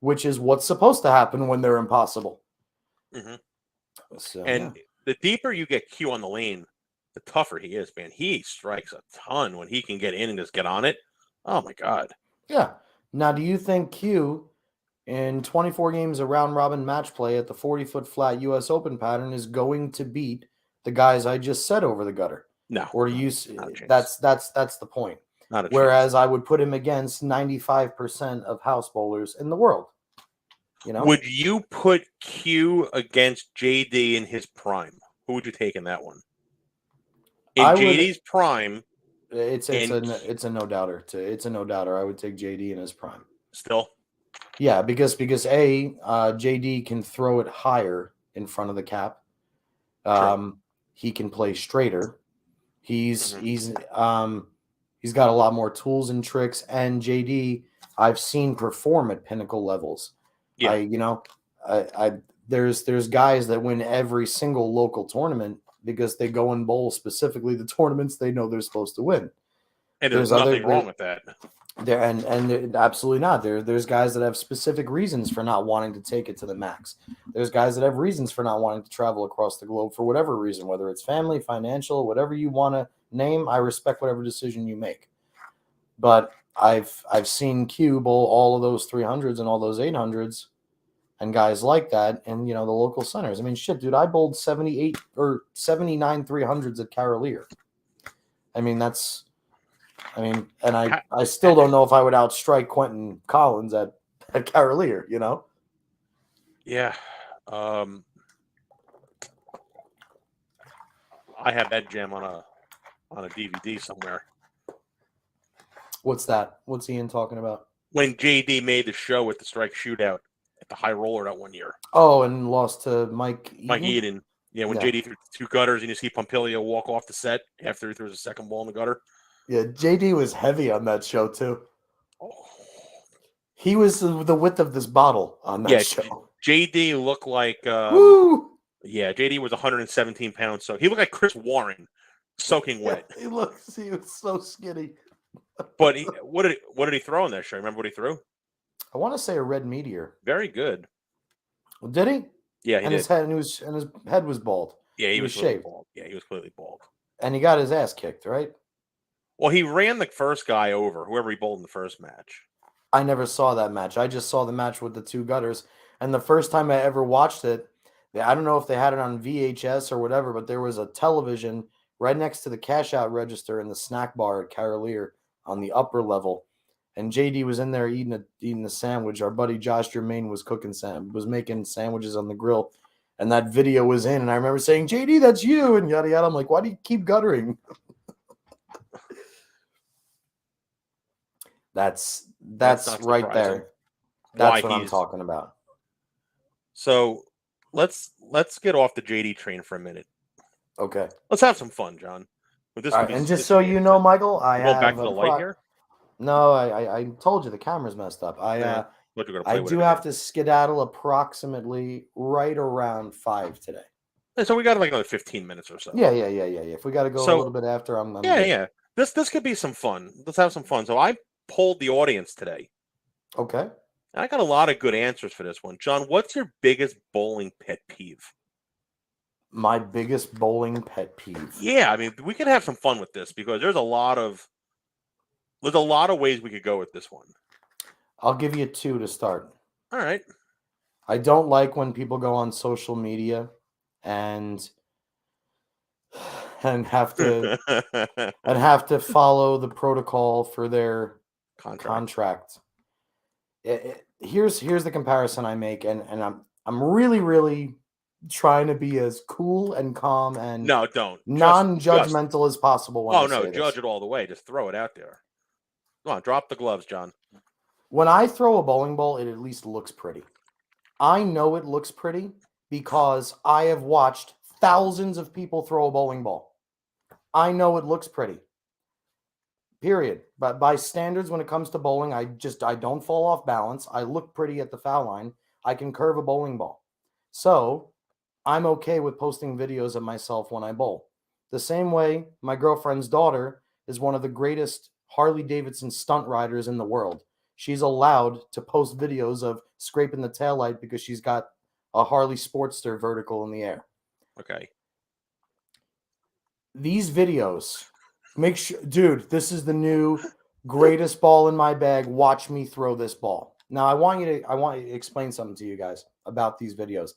which is what's supposed to happen when they're impossible. So, and the deeper you get Q on the lane, the tougher he is, man. He strikes a ton when he can get in and just get on it. Oh, my God. Yeah. Now, do you think Q in 24 games of round-robin match play at the 40-foot flat U.S. Open pattern is going to beat the guys I just said over the gutter? No. Or do you? That's the point. Not a Whereas I would put him against 95% of house bowlers in the world. You know? Would you put Q against JD in his prime? Who would you take in that one? In JD's prime, it's a no doubter. It's a no doubter. I would take JD in his prime. Still, yeah, because JD can throw it higher in front of the cap. He can play straighter. He's got a lot more tools and tricks. And JD, I've seen perform at pinnacle levels. Yeah, there's guys that win every single local tournament because they go and bowl specifically the tournaments they know they're supposed to win. And there's nothing wrong with that. And absolutely not. There's guys that have specific reasons for not wanting to take it to the max. There's guys that have reasons for not wanting to travel across the globe for whatever reason, whether it's family, financial, whatever you want to name. I respect whatever decision you make. But I've seen Q bowl all of those 300s and all those 800s and guys like that in, the local centers. I mean, shit, dude, I bowled 78 or 79 300s at Carolier. And I still don't know if I would outstrike Quentin Collins at Carolier, Yeah. I have that gem on a DVD somewhere. What's that? What's Ian talking about? When JD made the show with the strike shootout at the high roller that one year. Oh, and lost to Mike Eden. Yeah, when JD threw 2 gutters and you see Pompilio walk off the set after he throws a second ball in the gutter. Yeah, JD was heavy on that show too. He was the width of this bottle on that show. JD looked like woo! Yeah, JD was 117 pounds, so he looked like Chris Warren soaking wet. He was so skinny. But what did he throw on that show? Remember what he threw? I want to say a red meteor. Very good. Well, did he? Yeah, he did. His head was bald. Yeah, he was shaved. Bald. Yeah, he was completely bald. And he got his ass kicked, right? Well, he ran the first guy over, whoever he bowled in the first match. I never saw that match. I just saw the match with the 2 gutters. And the first time I ever watched it, I don't know if they had it on VHS or whatever, but there was a television right next to the cash out register in the snack bar at Carolier on the upper level. And JD was in there eating a sandwich. Our buddy Josh Germain was making sandwiches on the grill. And that video was in. And I remember saying, JD, that's you. And yada, yada. I'm like, why do you keep guttering? That's right there. That's what I'm talking about. So let's get off the JD train for a minute. Okay. Let's have some fun, John. All right, and just so you know, Michael, I have back to the light here. No, I told you the camera's messed up. I do have to skedaddle approximately right around 5 today. And so we got like another 15 minutes or so. Yeah. If we got to go a little bit after, I'm yeah. This could be some fun. Let's have some fun. So I polled the audience today. Okay. And I got a lot of good answers for this one. John, what's your biggest bowling pet peeve? My biggest bowling pet peeve. Yeah, I mean, we could have some fun with this because there's a lot of ways we could go with this one. I'll give you 2 to start. All right. I don't like when people go on social media and have to follow the protocol for their contract. Here's the comparison I make, and I'm really trying to be as cool and calm and non-judgmental as possible. When judge it all the way. Just throw it out there. Come on, drop the gloves, John. When I throw a bowling ball, it at least looks pretty. I know it looks pretty because I have watched thousands of people throw a bowling ball. I know it looks pretty. Period. But by standards, when it comes to bowling, I don't fall off balance. I look pretty at the foul line. I can curve a bowling ball. So I'm okay with posting videos of myself when I bowl. The same way my girlfriend's daughter is one of the greatest Harley Davidson stunt riders in the world. She's allowed to post videos of scraping the taillight because she's got a Harley Sportster vertical in the air. Okay. These videos, make sure, dude, this is the new greatest ball in my bag. Watch me throw this ball. Now, I want you to explain something to you guys about these videos.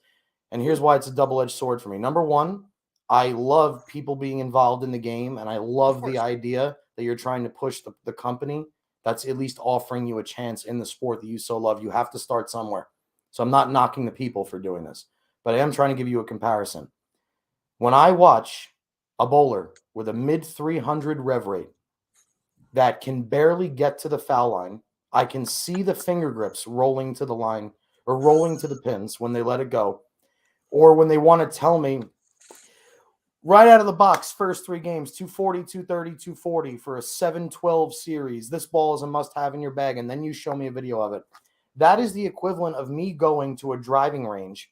And here's why it's a double-edged sword for me. Number one, I love people being involved in the game, and I love the idea that you're trying to push the company that's at least offering you a chance in the sport that you so love. You have to start somewhere. So I'm not knocking the people for doing this, but I am trying to give you a comparison. When I watch a bowler with a mid-300 rev rate that can barely get to the foul line, I can see the finger grips rolling to the line or rolling to the pins when they let it go, or when they want to tell me, right out of the box, first 3 games, 240, 230, 240 for a 7-12 series. This ball is a must-have in your bag, and then you show me a video of it. That is the equivalent of me going to a driving range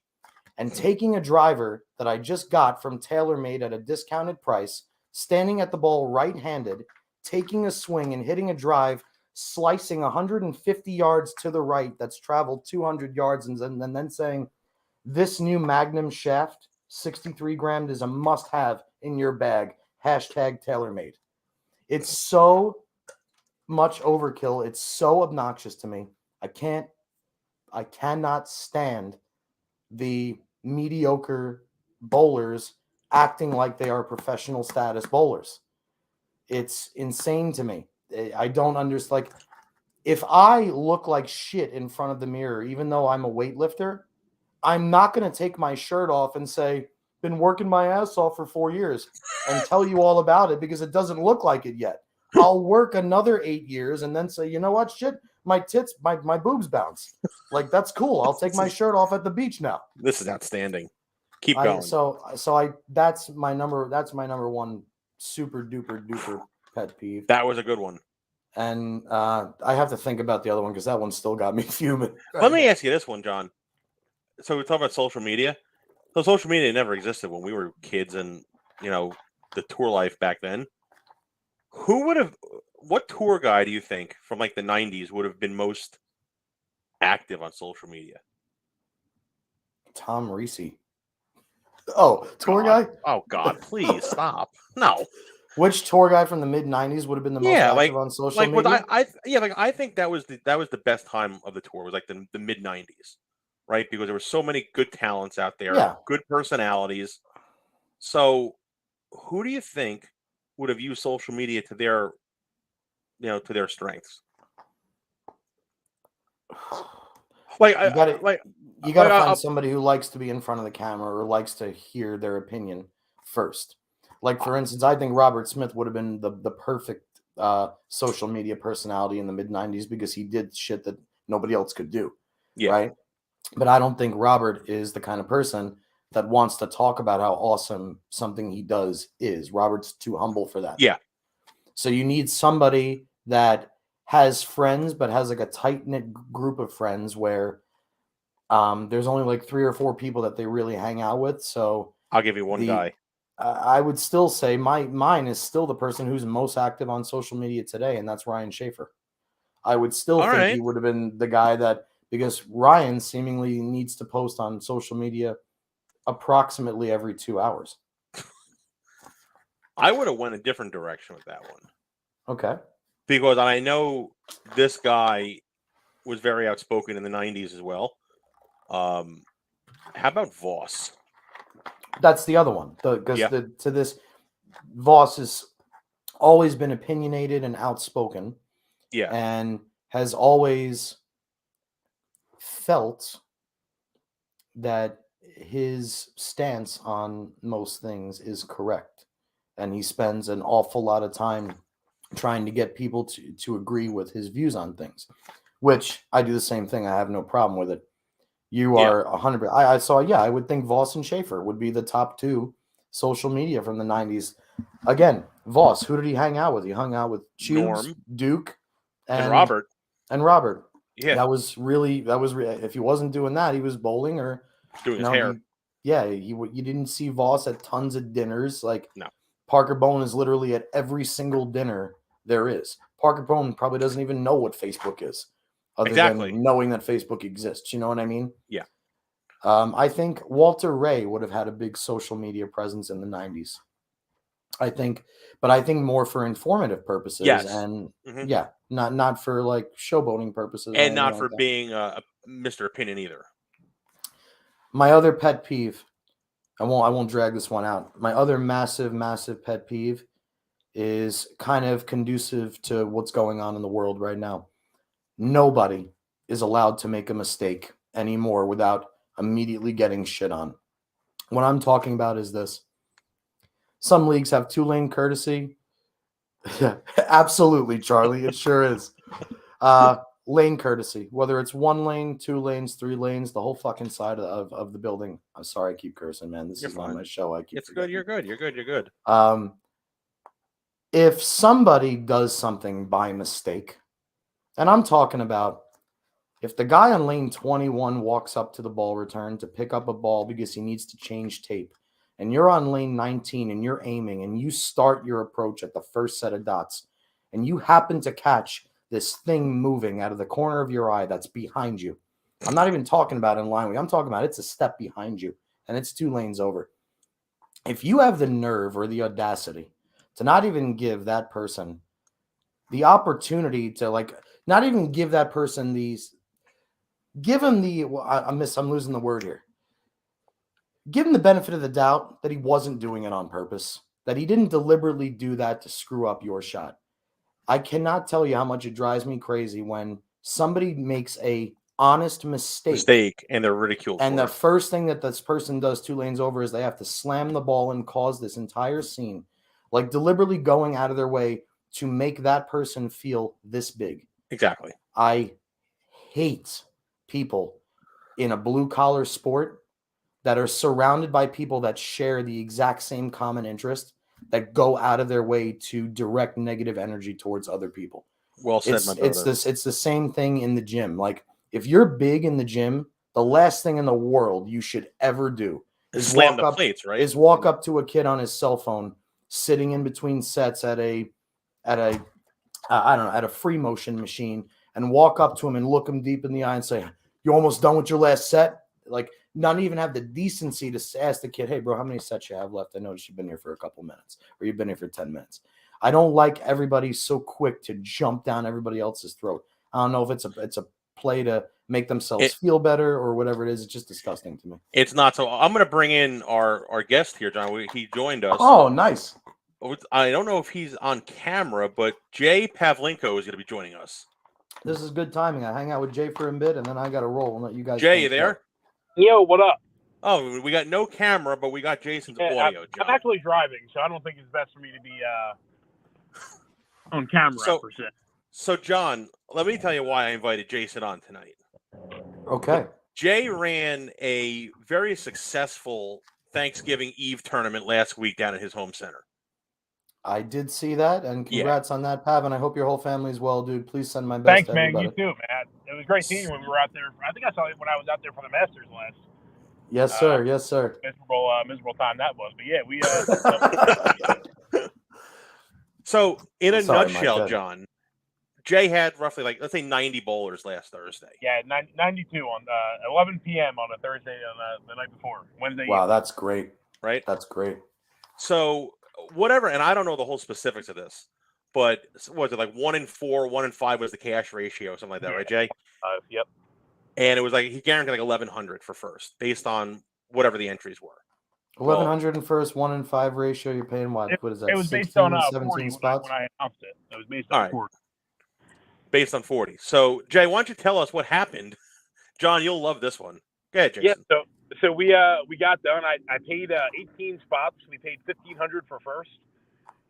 and taking a driver that I just got from TaylorMade at a discounted price, standing at the ball right-handed, taking a swing and hitting a drive, slicing 150 yards to the right that's traveled 200 yards, and then saying, this new Magnum shaft, 63 gram, is a must-have in your bag. Hashtag TaylorMade. It's so much overkill. It's so obnoxious to me. I cannot stand the mediocre bowlers acting like they are professional status bowlers. It's insane to me. I don't understand. Like, if I look like shit in front of the mirror, even though I'm a weightlifter, I'm not going to take my shirt off and say, been working my ass off for 4 years and tell you all about it because it doesn't look like it yet. I'll work another 8 years and then say, you know what, shit, my tits, my boobs bounce. Like, that's cool. I'll take my shirt off at the beach now. This is outstanding. Keep going. That's my number 1 super duper pet peeve. That was a good one. And I have to think about the other one because that one still got me fuming. Let me ask you this one, John. So we talk about social media. So social media never existed when we were kids and, the tour life back then. What tour guy do you think from like the 90s would have been most active on social media? Tom Reese. Oh, tour guy? Oh, God, please stop. No. Which tour guy from the mid-90s would have been the most active on social media? I think that was the best time of the tour was like the mid-90s. Right, because there were so many good talents out there, good personalities. So, who do you think would have used social media to their, to their strengths? Like, you got to find somebody who likes to be in front of the camera or likes to hear their opinion first. Like, for instance, I think Robert Smith would have been the perfect social media personality in the mid-90s because he did shit that nobody else could do. Yeah. Right. But I don't think Robert is the kind of person that wants to talk about how awesome something he does is. Robert's too humble for that. Yeah. So you need somebody that has friends, but has like a tight-knit group of friends where there's only like 3 or 4 people that they really hang out with. So I'll give you one guy. I would still say mine is still the person who's most active on social media today, and that's Ryan Schaefer. I would still think he would have been the guy that, because Ryan seemingly needs to post on social media approximately every 2 hours. I would have went a different direction with that one. Okay. Because I know this guy was very outspoken in the 90s as well. How about Voss? That's the other one. Voss has always been opinionated and outspoken. Yeah. And has always felt that his stance on most things is correct. And he spends an awful lot of time trying to get people to agree with his views on things, which I do the same thing. I have no problem with it. You are 100%. I would think Voss and Schaefer would be the top two social media from the 90s. Again, Voss, who did he hang out with? He hung out with Tubes, Duke, and Robert. Yeah. That was if he wasn't doing that, he was bowling or doing his hair. You didn't see Voss at tons of dinners. No. Parker Bowen is literally at every single dinner there is. Parker Bowen probably doesn't even know what Facebook is, other than knowing that Facebook exists. You know what I mean? Yeah. I think Walter Ray would have had a big social media presence in the 90s. I think more for informative purposes. Yes. And not for like showboating purposes. And not for being Mr. Opinion either. My other pet peeve, I won't drag this one out. My other massive, massive pet peeve is kind of conducive to what's going on in the world right now. Nobody is allowed to make a mistake anymore without immediately getting shit on. What I'm talking about is this. Some leagues have 2-lane courtesy. Absolutely, Charlie. It sure is. Lane courtesy, whether it's 1 lane, 2 lanes, 3 lanes, the whole fucking side of the building. I'm sorry, I keep cursing, man. This is not my show. It's good. You're good. You're good. If somebody does something by mistake, and I'm talking about if the guy on lane 21 walks up to the ball return to pick up a ball because he needs to change tape, and you're on lane 19 and you're aiming and you start your approach at the first set of dots, and you happen to catch this thing moving out of the corner of your eye that's behind you. I'm not even talking about in line. I'm talking about it's a step behind you and it's 2 lanes over. If you have the nerve or the audacity to not even give that person the opportunity to not even give that person I'm losing the word here. Give him the benefit of the doubt that he wasn't doing it on purpose, that he didn't deliberately do that to screw up your shot. I cannot tell you how much it drives me crazy when somebody makes a honest mistake and they're ridiculed. And the first thing that this person does 2 lanes over is they have to slam the ball and cause this entire scene, like deliberately going out of their way to make that person feel this big. Exactly. I hate people in a blue collar sport that are surrounded by people that share the exact same common interest, that go out of their way to direct negative energy towards other people. Well said, my brother. It's the same thing in the gym. Like, if you're big in the gym, the last thing in the world you should ever do is slam the plates, right? Is walk up to a kid on his cell phone sitting in between sets at a free motion machine, and walk up to him and look him deep in the eye and say, "You almost done with your last set?" Like, not even have the decency to ask the kid, "Hey, bro, how many sets you have left? I noticed you've been here for a couple minutes, or you've been here for 10 minutes. I don't like everybody so quick to jump down everybody else's throat. I don't know if it's a play to make themselves feel better or whatever it is. It's just disgusting to me. It's not. So I'm going to bring in our guest here, John. He joined us. Oh, nice. I don't know if he's on camera, but Jay Pavlenko is going to be joining us. This is good timing. I hang out with Jay for a bit, and then I got to roll and let you guys. Jay, you there? Yo, what up? Oh, we got no camera, but we got Jason's audio. I'm actually driving, so I don't think it's best for me to be on camera per se. So, John, let me tell you why I invited Jason on tonight. Okay. Jay ran a very successful Thanksgiving Eve tournament last week down at his home center. I did see that, and congrats on that, Pav, and I hope your whole family's well, dude. Please send my best to everybody. Thanks, man. You too, man. It was great seeing you when we were out there. I think I saw it when I was out there for the Masters last. Yes, sir. Yes, sir. Miserable time that was. But, yeah, we So, in a nutshell, John, Jay had roughly let's say 90 bowlers last Thursday. Yeah, 92 on 11 p.m. on a Thursday on the night before Wednesday. Wow, that's great. Right? That's great. So whatever, and I don't know the whole specifics of this, but was it like 1 in 4, 1 in 5 was the cash ratio, something like that, right, Jay? Yep. And it was like he guaranteed like 1,100 for first, based on whatever the entries were. 1,100 in first, 1 in 5 ratio. You're paying what? What is that? It was 16 based on or 40 17 spots. when I announced it. It was based on 40. Based on 40. So Jay, why don't you tell us what happened? John, you'll love this one. Go ahead, Jason. Yeah. So we got done. I paid 18 spots. We paid $1,500 for first,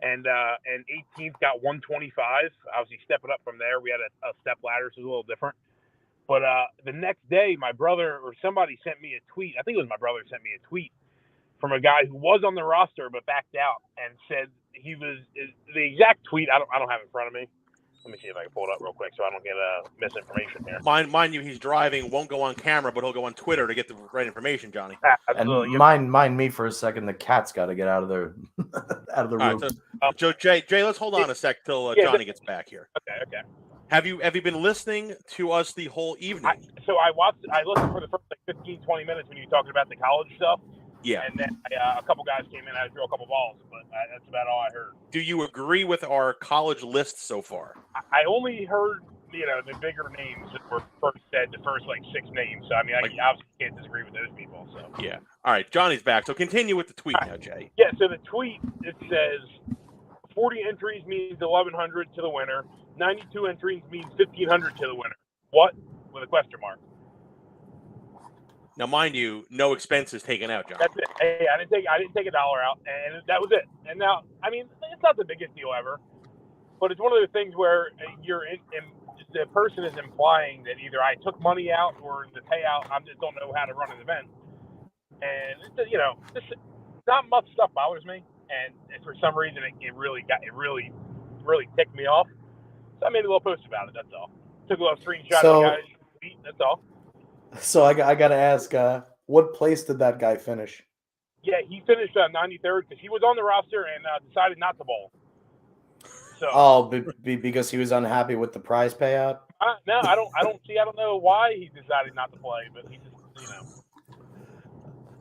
and 18th got 125. Obviously, stepping up from there. We had a step ladder, so it was a little different. But the next day, my brother or somebody sent me a tweet. I think it was my brother sent me a tweet from a guy who was on the roster but backed out and said he was the exact tweet. I don't have it in front of me. Let me see if I can pull it up real quick so I don't get misinformation here. Mind you, he's driving, won't go on camera, but he'll go on Twitter to get the right information, Johnny. And mind me for a second. The cat's got to get out of the room. Right, so Jay, let's hold on a sec till Johnny gets back here. Okay. Have you been listening to us the whole evening? I listened for the first 15, 20 minutes when you were talking about the college stuff. Yeah. And then a couple guys came in. I threw a couple balls, but that's about all I heard. Do you agree with our college list so far? I only heard, the bigger names that were first said, the first 6 names. So, I obviously can't disagree with those people. So. Yeah. All right. Johnny's back. So continue with the tweet now, Jay. Yeah. So the tweet, it says 40 entries means 1,100 to the winner. 92 entries means 1,500 to the winner. What? With a question mark. Now, mind you, no expenses taken out, John. That's it. Hey, I didn't take $1 out, and that was it. And now, it's not the biggest deal ever, but it's one of those things where the person is implying that either I took money out or the payout. I just don't know how to run an event, and just not much stuff bothers me, and for some reason it really ticked me off. So I made a little post about it. That's all. Took a little screenshot of the guy's tweet. That's all. So I got to ask, what place did that guy finish? Yeah, he finished 93rd because he was on the roster and decided not to bowl. So. Because he was unhappy with the prize payout? No, I don't know why he decided not to play, but he just,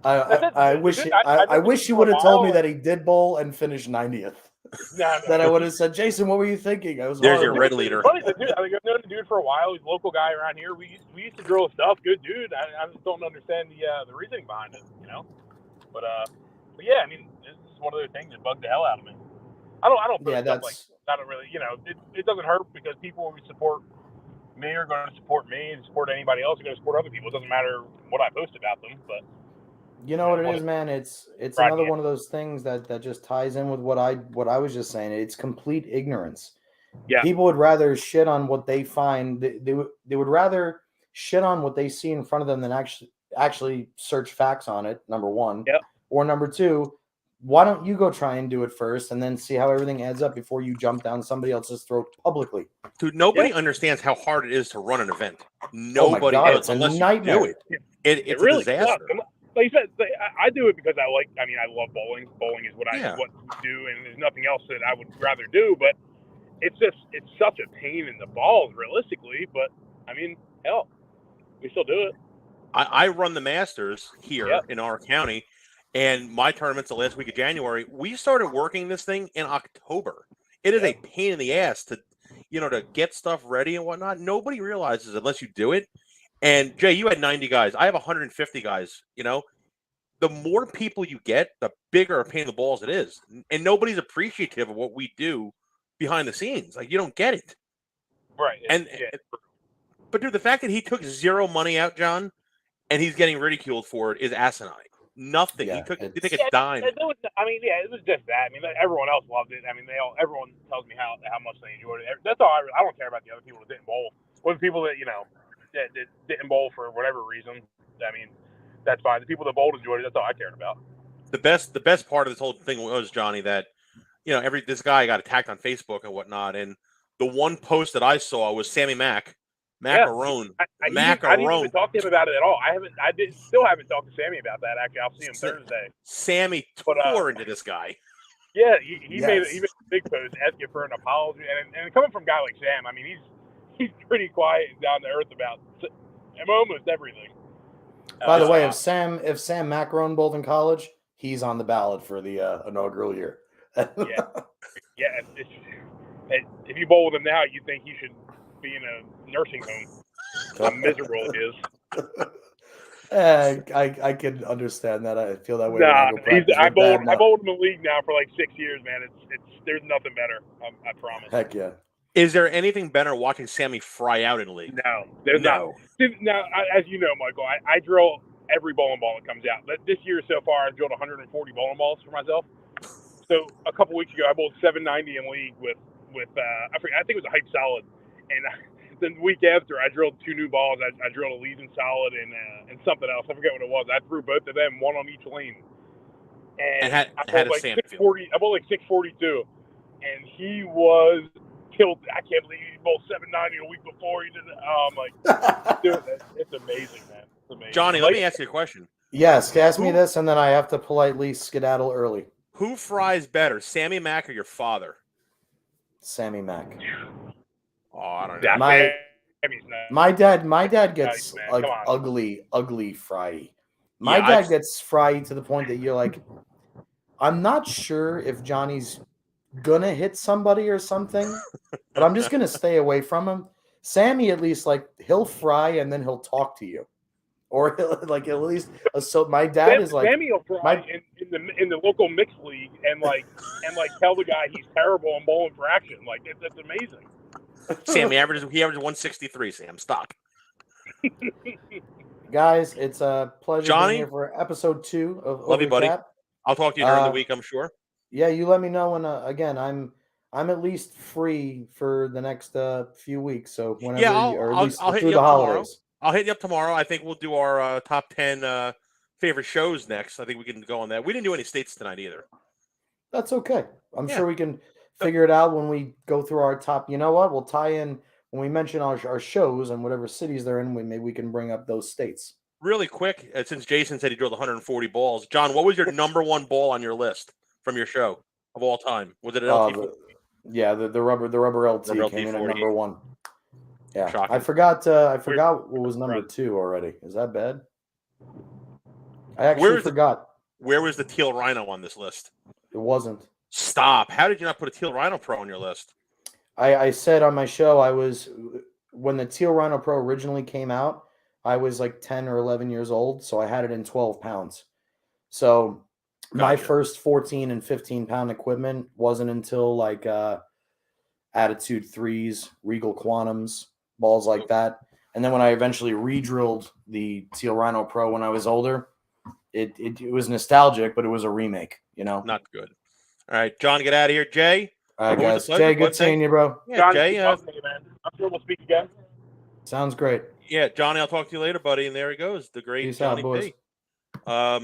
I wish you would have told me that he did bowl and finished 90th. No. Then I would have said, Jason, what were you thinking? There's your red leader. Funny, I've known the dude for a while. He's a local guy around here. We used to drill stuff. Good dude. I just don't understand the reasoning behind it, But yeah, this is one of those things that bugged the hell out of me. I don't feel stuff like I don't really, it doesn't hurt because people who support me are going to support me and support anybody else are going to support other people. It doesn't matter what I post about them, but. You know what it is, man? It's another one of those things that just ties in with what I was just saying. It's complete ignorance. Yeah. People would rather shit on what they find. They would rather shit on what they see in front of them than actually search facts on it, number one. Yep. Or number two, why don't you go try and do it first and then see how everything adds up before you jump down somebody else's throat publicly? Dude, nobody understands how hard it is to run an event. Nobody does unless you do it. It's really a disaster. Like you said, I do it because I love bowling. Bowling is what I do, and there's nothing else that I would rather do. But it's such a pain in the balls, realistically. But hell, we still do it. I run the Masters here in our county, and my tournament's the last week of January. We started working this thing in October. It is a pain in the ass to get stuff ready and whatnot. Nobody realizes unless you do it. And Jay, you had 90 guys. I have 150 guys. The more people you get, the bigger a pain in the balls it is. And nobody's appreciative of what we do behind the scenes. Like, you don't get it. Right. But dude, the fact that he took zero money out, John, and he's getting ridiculed for it is asidine. Nothing. Yeah, he took a dime. It was just that. Everyone else loved it. Everyone tells me how much they enjoyed it. That's all. I don't care about the other people that didn't bowl. Or the people that that didn't bowl for whatever reason. That's fine. The people that bowled enjoyed it. That's all I cared about. The best part of this whole thing was, Johnny, that this guy got attacked on Facebook and whatnot, and the one post that I saw was Sammy Macarone. I didn't even talk to him about it at all. Still haven't talked to Sammy about that. Actually, I'll see him Thursday. Sammy tore into this guy. Yeah, he Yes. made a big post asking for an apology, and coming from a guy like Sam, I mean, he's pretty quiet and down to earth about almost everything. By the way, if Sam Macron both in college, he's on the ballot for the inaugural year. Yeah. If you bowl with him now, you think he should be in a nursing home. How miserable it is. I can understand that. I feel that way. Nah, I bowled him in the league now for like 6 years, man. It's there's nothing better. I promise. Heck yeah. Is there anything better watching Sammy fry out in the league? No, there's not. Now, as you know, Michael, I drill every bowling ball that comes out. This year so far, I've drilled 140 bowling balls for myself. So a couple weeks ago, I bowled 790 in league with I think it was a hype solid, and the week after, I drilled 2 new balls. I drilled a Legion solid and something else. I forget what it was. I threw both of them, one on each lane. And how bowled like 640. I bowled like 642, and he was killed. I can't believe he bowled 790 a week before. He did it. Oh, I'm like, dude, it's amazing, man. It's amazing. Johnny, let me ask you a question. Yes, ask me this, and then I have to politely skedaddle early. Who fries better, Sammy Mack or your father? Sammy Mack. Oh, I don't know. My dad gets like ugly fry. My dad gets fry to the point that you're like, I'm not sure if Johnny's gonna hit somebody or something, but I'm just gonna stay away from him. Sammy, at least, like, he'll fry and then he'll talk to you, or like at least. So my dad is like, Sammy will fry in the local mixed league and tell the guy he's terrible and bowling for action. Like that's amazing. Sam, he averages 163. Sam, stop. Guys, it's a pleasure Johnny, being here for episode 2 of Love you, buddy. Cap. I'll talk to you during the week, I'm sure. Yeah, you let me know when. Again, I'm at least free for the next few weeks. So whenever, I'll hit you up tomorrow. I'll hit you up tomorrow. I think we'll do our top 10 favorite shows next. I think we can go on that. We didn't do any states tonight either. That's okay. I'm sure we can figure it out when we go through our top. You know what? We'll tie in when we mention our shows and whatever cities they're in. Maybe we can bring up those states. Really quick, since Jason said he drilled 140 balls, John, what was your number one ball on your list from your show of all time? Was it an LT? The rubber LT came in at number 1. Yeah, shocking. I forgot what was number 2 already. Is that bad? I actually forgot. Where was the Teal Rhino on this list? It wasn't. Stop. How did you not put a Teal Rhino Pro on your list? I said on my show, when the Teal Rhino Pro originally came out, I was like 10 or 11 years old, so I had it in 12 pounds. So my first 14 and 15 pound equipment wasn't until like Attitude 3s, Regal Quantums, balls like that. And then when I eventually re-drilled the Teal Rhino Pro when I was older, it was nostalgic, but it was a remake, you know? Not good. All right, John, get out of here. Jay? All right, guys. Jay, good seeing you, bro. Yeah, John, Jay. man. I'm sure we'll speak again. Sounds great. Yeah, Johnny, I'll talk to you later, buddy. And there he goes, the great Peace Johnny out, boys. P. All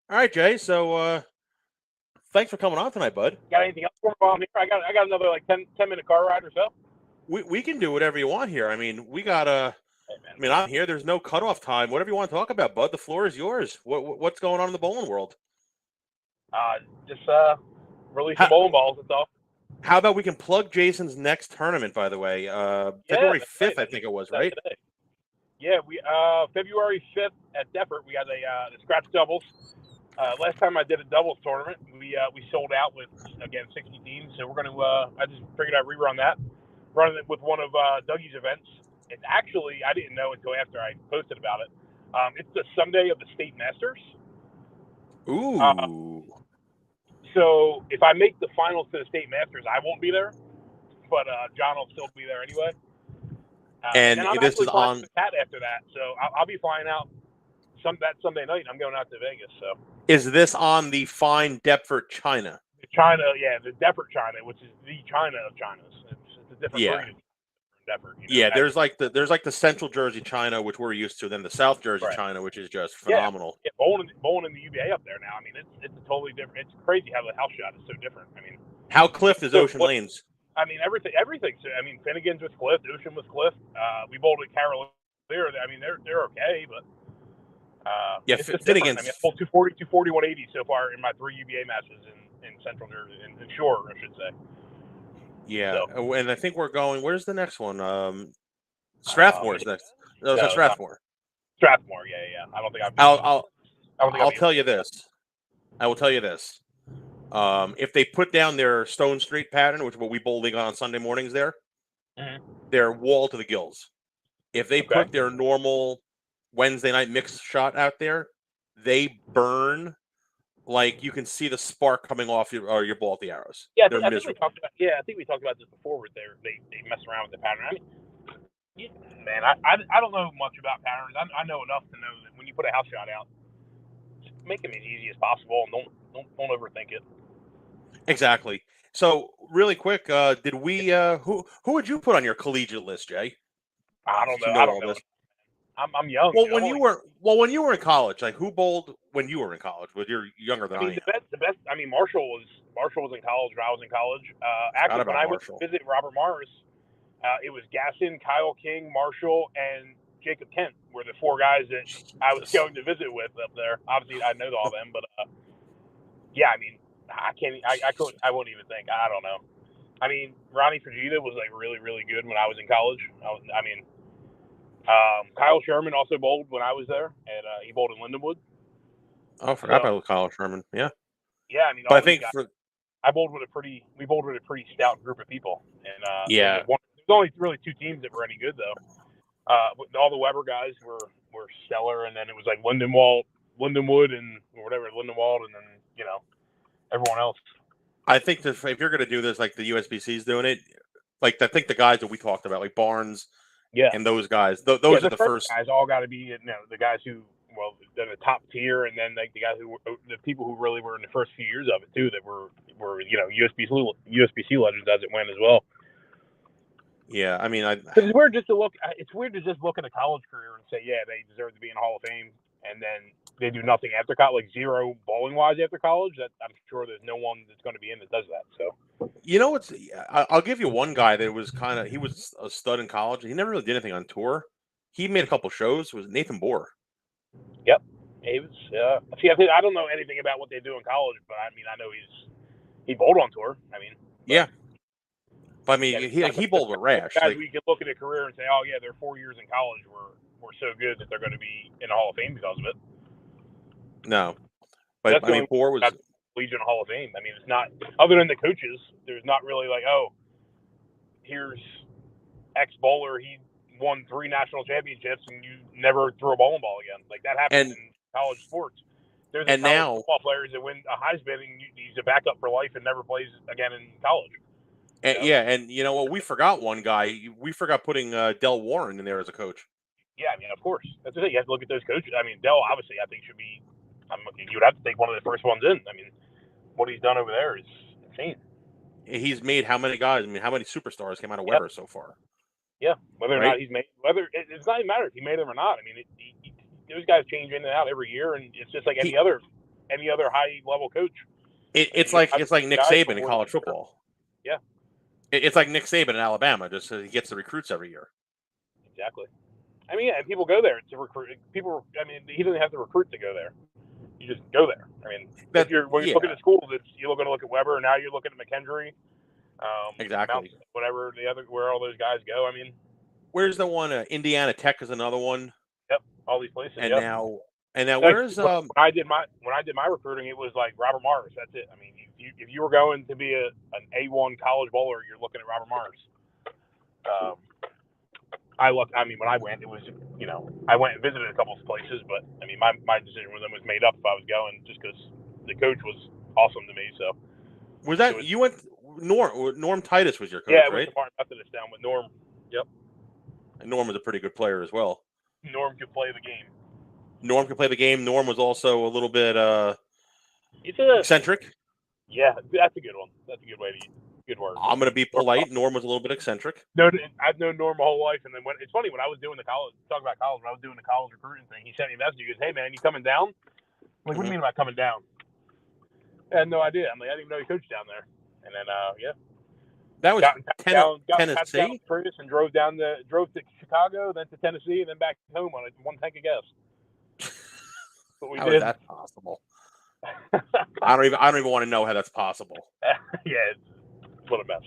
right, Jay. So thanks for coming on tonight, bud. Got anything else for me? I got another like 10-minute car ride or so. We can do whatever you want here. I mean, we got I'm here. There's no cutoff time. Whatever you want to talk about, bud. The floor is yours. What's going on in the bowling world? Just release the bowling balls. That's all. How about we can plug Jason's next tournament? By the way, February 5th, I think it was, right? Today. Yeah, we February 5th at Deffert, we got the scratch doubles. Last time I did a doubles tournament, we sold out with 60 teams. So we're gonna I just figured I'd rerun that, running it with one of Dougie's events. It's actually, I didn't know until after I posted about it. It's the Sunday of the State Masters. Ooh. So if I make the finals to the State Masters, I won't be there, but John will still be there anyway. And this is on Pat after that, so I'll be flying out that Sunday night. I'm going out to Vegas. So is this on the fine Deptford China? China, the Deptford China, which is the China of Chinas. It's a different breed of Deptford. There's like the Central Jersey China, which we're used to, then the South Jersey China, which is just phenomenal. Yeah, bowling in the UBA up there now. I mean, it's a totally different. It's crazy how the house shot is so different. I mean, how Cliff is Ocean Lanes? I mean, everything. So, I mean, Finnegan's with Cliff, Ocean with Cliff. We bowled at Carolina. I mean, they're okay, but Finnegan's. I mean, I bowled 240, 240, 180 so far in my 3 UBA matches, and in Central Jersey, in Shore, I should say. Yeah, so. And I think we're going. Where's the next one? Strathmore's next. No, it's Strathmore. Strathmore, yeah. I don't think I'll tell you this. I will tell you this. If they put down their Stone Street pattern, which is what we bowl league on Sunday mornings, they're wall to the gills. If they put their normal Wednesday night mixed shot out there, they burn. Like you can see the spark coming off your ball at the arrows. Yeah, they're miserable. I think we talked about this before. Where they mess around with the pattern. I mean, man, I don't know much about patterns. I know enough to know that when you put a house shot out, just make them as easy as possible and don't overthink it. Exactly. So really quick, did we? Who would you put on your collegiate list, Jay? I don't know. I don't know. I'm young. Well, when you were in college, like who bowled when you were in college? Well, you're younger than I am. The best. I mean, Marshall was in college when I was in college. Actually, when I went to visit Robert Morris, it was Gasson, Kyle King, Marshall, and Jacob Kent were the four guys that I was going to visit with up there. Obviously, I know all of them, but yeah, I mean, I can't. I won't even think. I don't know. I mean, Ronnie Fujita was like really, really good when I was in college. Kyle Sherman also bowled when I was there, and he bowled in Lindenwood. Oh, I forgot about Kyle Sherman. Yeah. Yeah, I mean, but I think we bowled with a pretty stout group of people, and yeah, there's only really two teams that were any good though. All the Weber guys were stellar, and then it was like Lindenwood, and whatever Lindenwold, and then everyone else. I think that if you're going to do this, like the USBC's doing it, like I think the guys that we talked about, like Barnes. Yeah, and those guys, those are the first guys. All got to be, the guys who, they're the top tier, and then like the guys the people who really were in the first few years of it too, that were USBC legends as it went as well. Yeah, I mean, it's weird just to look. It's weird to just look at a college career and say, yeah, they deserve to be in the Hall of Fame, and then they do nothing after college, like zero bowling wise after college. That I'm sure there's no one that's going to be in that does that. So. I'll give you one guy that was he was a stud in college. He never really did anything on tour. He made a couple shows. Was Nathan Bohr. Yep, he was. I don't know anything about what they do in college, but I mean, I know he bowled on tour. I mean, yeah. But I mean, he bowled with rash. Guys, we can look at a career and say, oh yeah, their 4 years in college were so good that they're going to be in the Hall of Fame because of it. No, but I mean, Bohr was. Legion Hall of Fame. I mean, it's not, other than the coaches, there's not really like, oh, here's X bowler, he won 3 national championships and you never threw a bowling ball again. Like that happens in college sports. There's now football players that win a Heisman and he's a backup for life and never plays again in college. And, yeah, and you know what? We forgot one guy. We forgot putting Del Warren in there as a coach. Yeah, I mean, of course. That's the thing. You have to look at those coaches. I mean, Del, obviously, I think should be. You would have to take one of the first ones in. I mean, what he's done over there is insane. He's made how many guys? I mean, how many superstars came out of Weber so far? Yeah, whether or not he's made, it's not even matter if he made them or not. I mean, those guys change in and out every year, and it's just like any other high level coach. It's like Nick Saban in college football. Yeah, it's like Nick Saban in Alabama. Just so he gets the recruits every year. Exactly. I mean, yeah, and people go there to recruit. People. I mean, he doesn't have to recruit to go there. You just go there. I mean, when you're looking at schools, you're going to look at Weber, and now you're looking at McKendree. Exactly. Mount, whatever where all those guys go. I mean, where's the one? Indiana Tech is another one. Yep, all these places. And now where's when I did my recruiting, it was like Robert Morris. That's it. I mean, if you were going to be an A1 college bowler, you're looking at Robert Morris. When I went, it was, I went and visited a couple of places, but I mean, my decision with them was made up if I was going, just because the coach was awesome to me. So was that you went? Norm Titus was your coach, right? Yeah, it was the Martin Methodist down with Norm. Yep. And Norm was a pretty good player as well. Norm could play the game. Norm was also a little bit he's eccentric. Yeah, that's a good one. That's a good way to use. Good word. I'm going to be polite. Norm was a little bit eccentric. No, I've known Norm my whole life, and then it's funny when I was doing the college. Talk about college. When I was doing the college recruiting thing, he sent me a message. He goes, "Hey man, you coming down?" I'm like, "What do you mean about coming down?" I had no idea. I'm like, I didn't even know he coached down there. And then, that was Tennessee. And drove to Chicago, then to Tennessee, and then back home on one tank of gas. How is that possible? I don't even want to know how that's possible. Yeah, what a mess.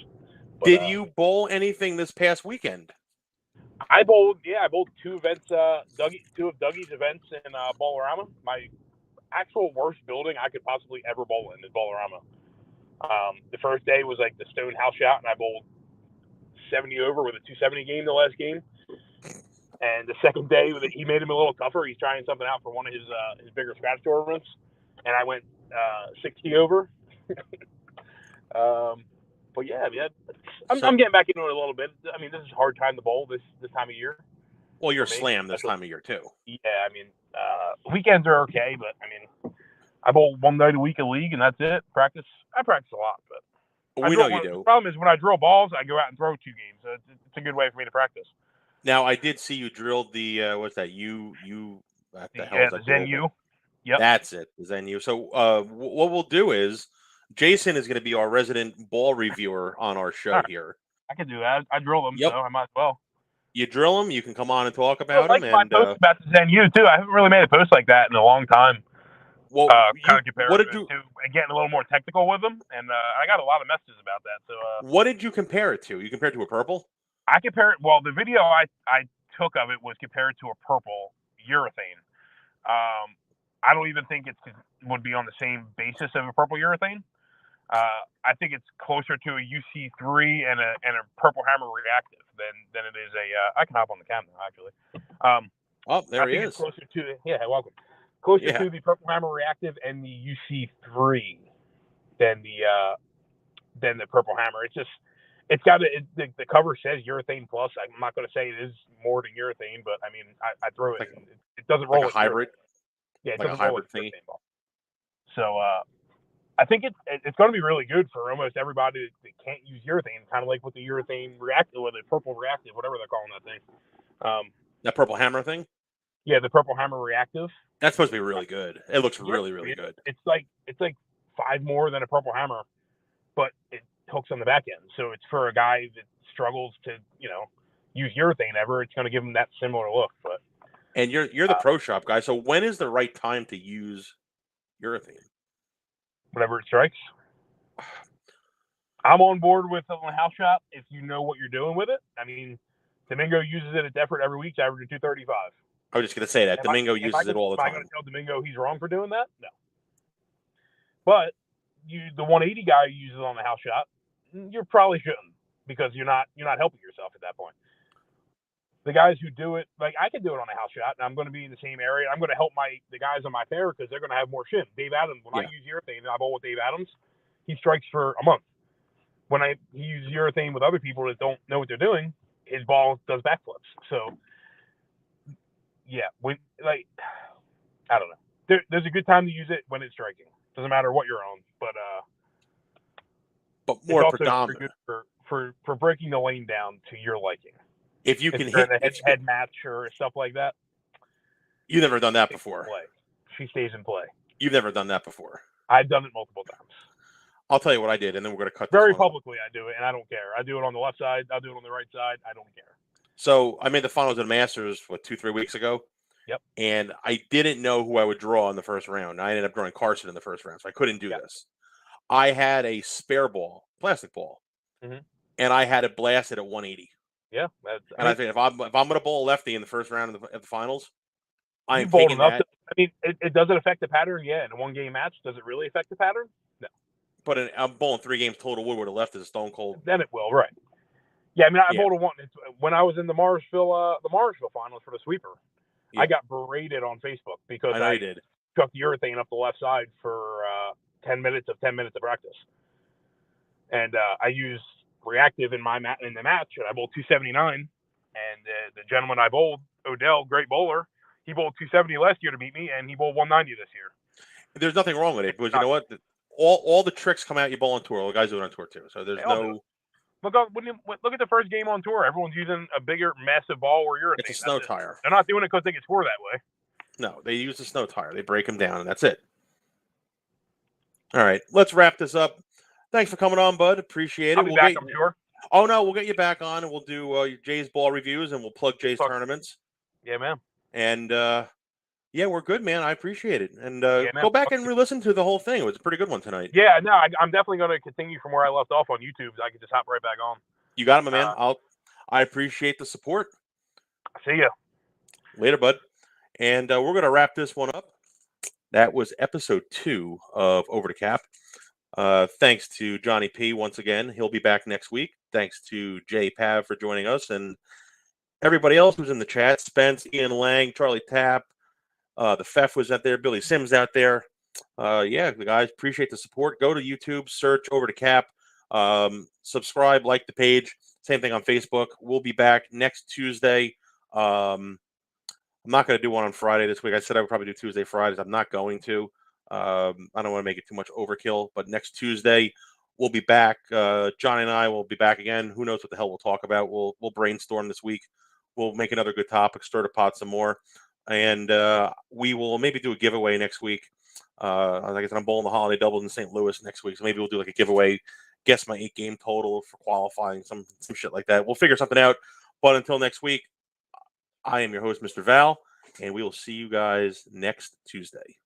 But, did you bowl anything this past weekend? I bowled 2 events, two of Dougie's events in Bolorama. My actual worst building I could possibly ever bowl in is Bolorama. The first day was like the stone house shot, and I bowled 70 over with a 270 game the last game. And the second day, he made him a little tougher. He's trying something out for one of his bigger scratch tournaments, and I went 60 over. But yeah, I'm getting back into it a little bit. I mean, this is a hard time to bowl this time of year. Well, you're slammed this time of year too. Yeah, I mean, weekends are okay, but I mean, I bowl one night a week a league, and that's it. I practice a lot, but we know you do. The problem is when I drill balls, I go out and throw 2 games. So it's a good way for me to practice. Now, I did see you drilled the what's that? What the hell is that? The Zen U. Yep. That's it, the Zen U. So what we'll do is Jason is going to be our resident ball reviewer on our show here. I can do that. I drill them, so I might as well. You drill them, you can come on and talk about them. My post about the Zen U too. I haven't really made a post like that in a long time. Well, kind of comparing to getting a little more technical with them, and I got a lot of messages about that. So, what did you compare it to? You compared it to a purple? I compared. Well, the video I took of it was compared to a purple urethane. I don't even think it would be on the same basis of a purple urethane. I think it's closer to a UC3 and a Purple Hammer reactive than it is a. I can hop on the camera actually. There he is. It's closer to welcome. Closer to the Purple Hammer reactive and the UC3 than the Purple Hammer. It's got the cover says urethane plus. I'm not going to say it is more than urethane, but I mean I throw it. It doesn't roll like a hybrid. Yeah, it like doesn't a roll hybrid thing. So I think it's going to be really good for almost everybody that can't use urethane, kind of like with the urethane reactive or the purple reactive, whatever they're calling that thing. That Purple Hammer thing? Yeah, the Purple Hammer reactive. That's supposed to be really good. It looks really, really good. It's like 5 more than a Purple Hammer, but it hooks on the back end. So it's for a guy that struggles to, use urethane ever. It's going to give him that similar look. But and you're the pro shop guy. So when is the right time to use urethane? Whenever it strikes. I'm on board with the house shop if you know what you're doing with it. I mean, Domingo uses it at Defford every week, averaging 235. I was just going to say that. Domingo uses it all the time. Am I going to tell Domingo he's wrong for doing that? No. But the 180 guy who uses it on the house shot, you probably shouldn't because you're not helping yourself at that point. The guys who do it, like I can do it on a house shot, and I'm going to be in the same area. I'm going to help the guys on my pair because they're going to have more shim. Dave Adams, when I use urethane and I bowl with Dave Adams, he strikes for a month. When he uses urethane with other people that don't know what they're doing, his ball does backflips. So, yeah, I don't know. There's a good time to use it when it's striking. Doesn't matter what you're on, but more predominant for breaking the lane down to your liking. If you can hit a head match or stuff like that. You've never done that before. She stays in play. You've never done that before. I've done it multiple times. I'll tell you what I did, and then we're going to cut very publicly. I do it, and I don't care. I do it on the left side. I'll do it on the right side. I don't care. So I made the finals of the Masters 2-3 weeks ago. Yep. And I didn't know who I would draw in the first round. I ended up drawing Carson in the first round, so I couldn't do this. I had a spare ball, plastic ball, and I had it blasted at 180. Yeah, I think if I'm going to bowl a lefty in the first round of the finals, I'm taking that. I mean, it does it affect the pattern? Yeah, in a 1-game match, does it really affect the pattern? No. But I'm bowling 3 games total wood where the left is a stone cold. Then it will, right? Yeah, I mean, I bowled when I was in the Morrisville finals for the sweeper. Yeah. I got berated on Facebook because I did. Chucked the urethane up the left side for 10 minutes of practice, and I used reactive in the match, and I bowled 279. And the gentleman I bowled, Odell, great bowler, he bowled 270 last year to beat me, and he bowled 190 this year. There's nothing wrong with it, because you know what? All the tricks come out you bowl on tour. All the guys do it on tour too. So there's no. Look at the first game on tour. Everyone's using a bigger, massive ball where you're. It's a snow tire. They're not doing it because they can score that way. No, they use the snow tire. They break them down, and that's it. All right, let's wrap this up. Thanks for coming on, bud. Appreciate it. I'll be back, I'm sure. Oh, no, we'll get you back on, and we'll do Jay's ball reviews, and we'll plug Jay's tournaments. Yeah, man. And, Yeah, we're good, man. I appreciate it. And man. go back and re-listen to the whole thing. It was a pretty good one tonight. Yeah, no, I'm definitely going to continue from where I left off on YouTube. I can just hop right back on. You got it, my man. I appreciate the support. See ya. Later, bud. And we're going to wrap this one up. That was episode 2 of Over the Cap. Thanks to Johnny P once again. He'll be back next week. Thanks to Jay Pav for joining us and everybody else who's in the chat. Spence, Ian Lang, Charlie Tapp, the Fef was out there, Billy Sims out there. Yeah, guys, appreciate the support. Go to YouTube, search Over the Cap, subscribe, like the page. Same thing on Facebook. We'll be back next Tuesday. I'm not going to do one on Friday this week. I said I would probably do Tuesday, Fridays. I'm not going to. I don't want to make it too much overkill, but next Tuesday we'll be back. Johnny and I will be back again. Who knows what the hell we'll talk about? We'll brainstorm this week. We'll make another good topic, stir the pot some more, and we will maybe do a giveaway next week. Like I said, I'm bowling the holiday doubles in St. Louis next week, so maybe we'll do like a giveaway. Guess my 8-game total for qualifying, some shit like that. We'll figure something out. But until next week, I am your host, Mr. Val, and we will see you guys next Tuesday.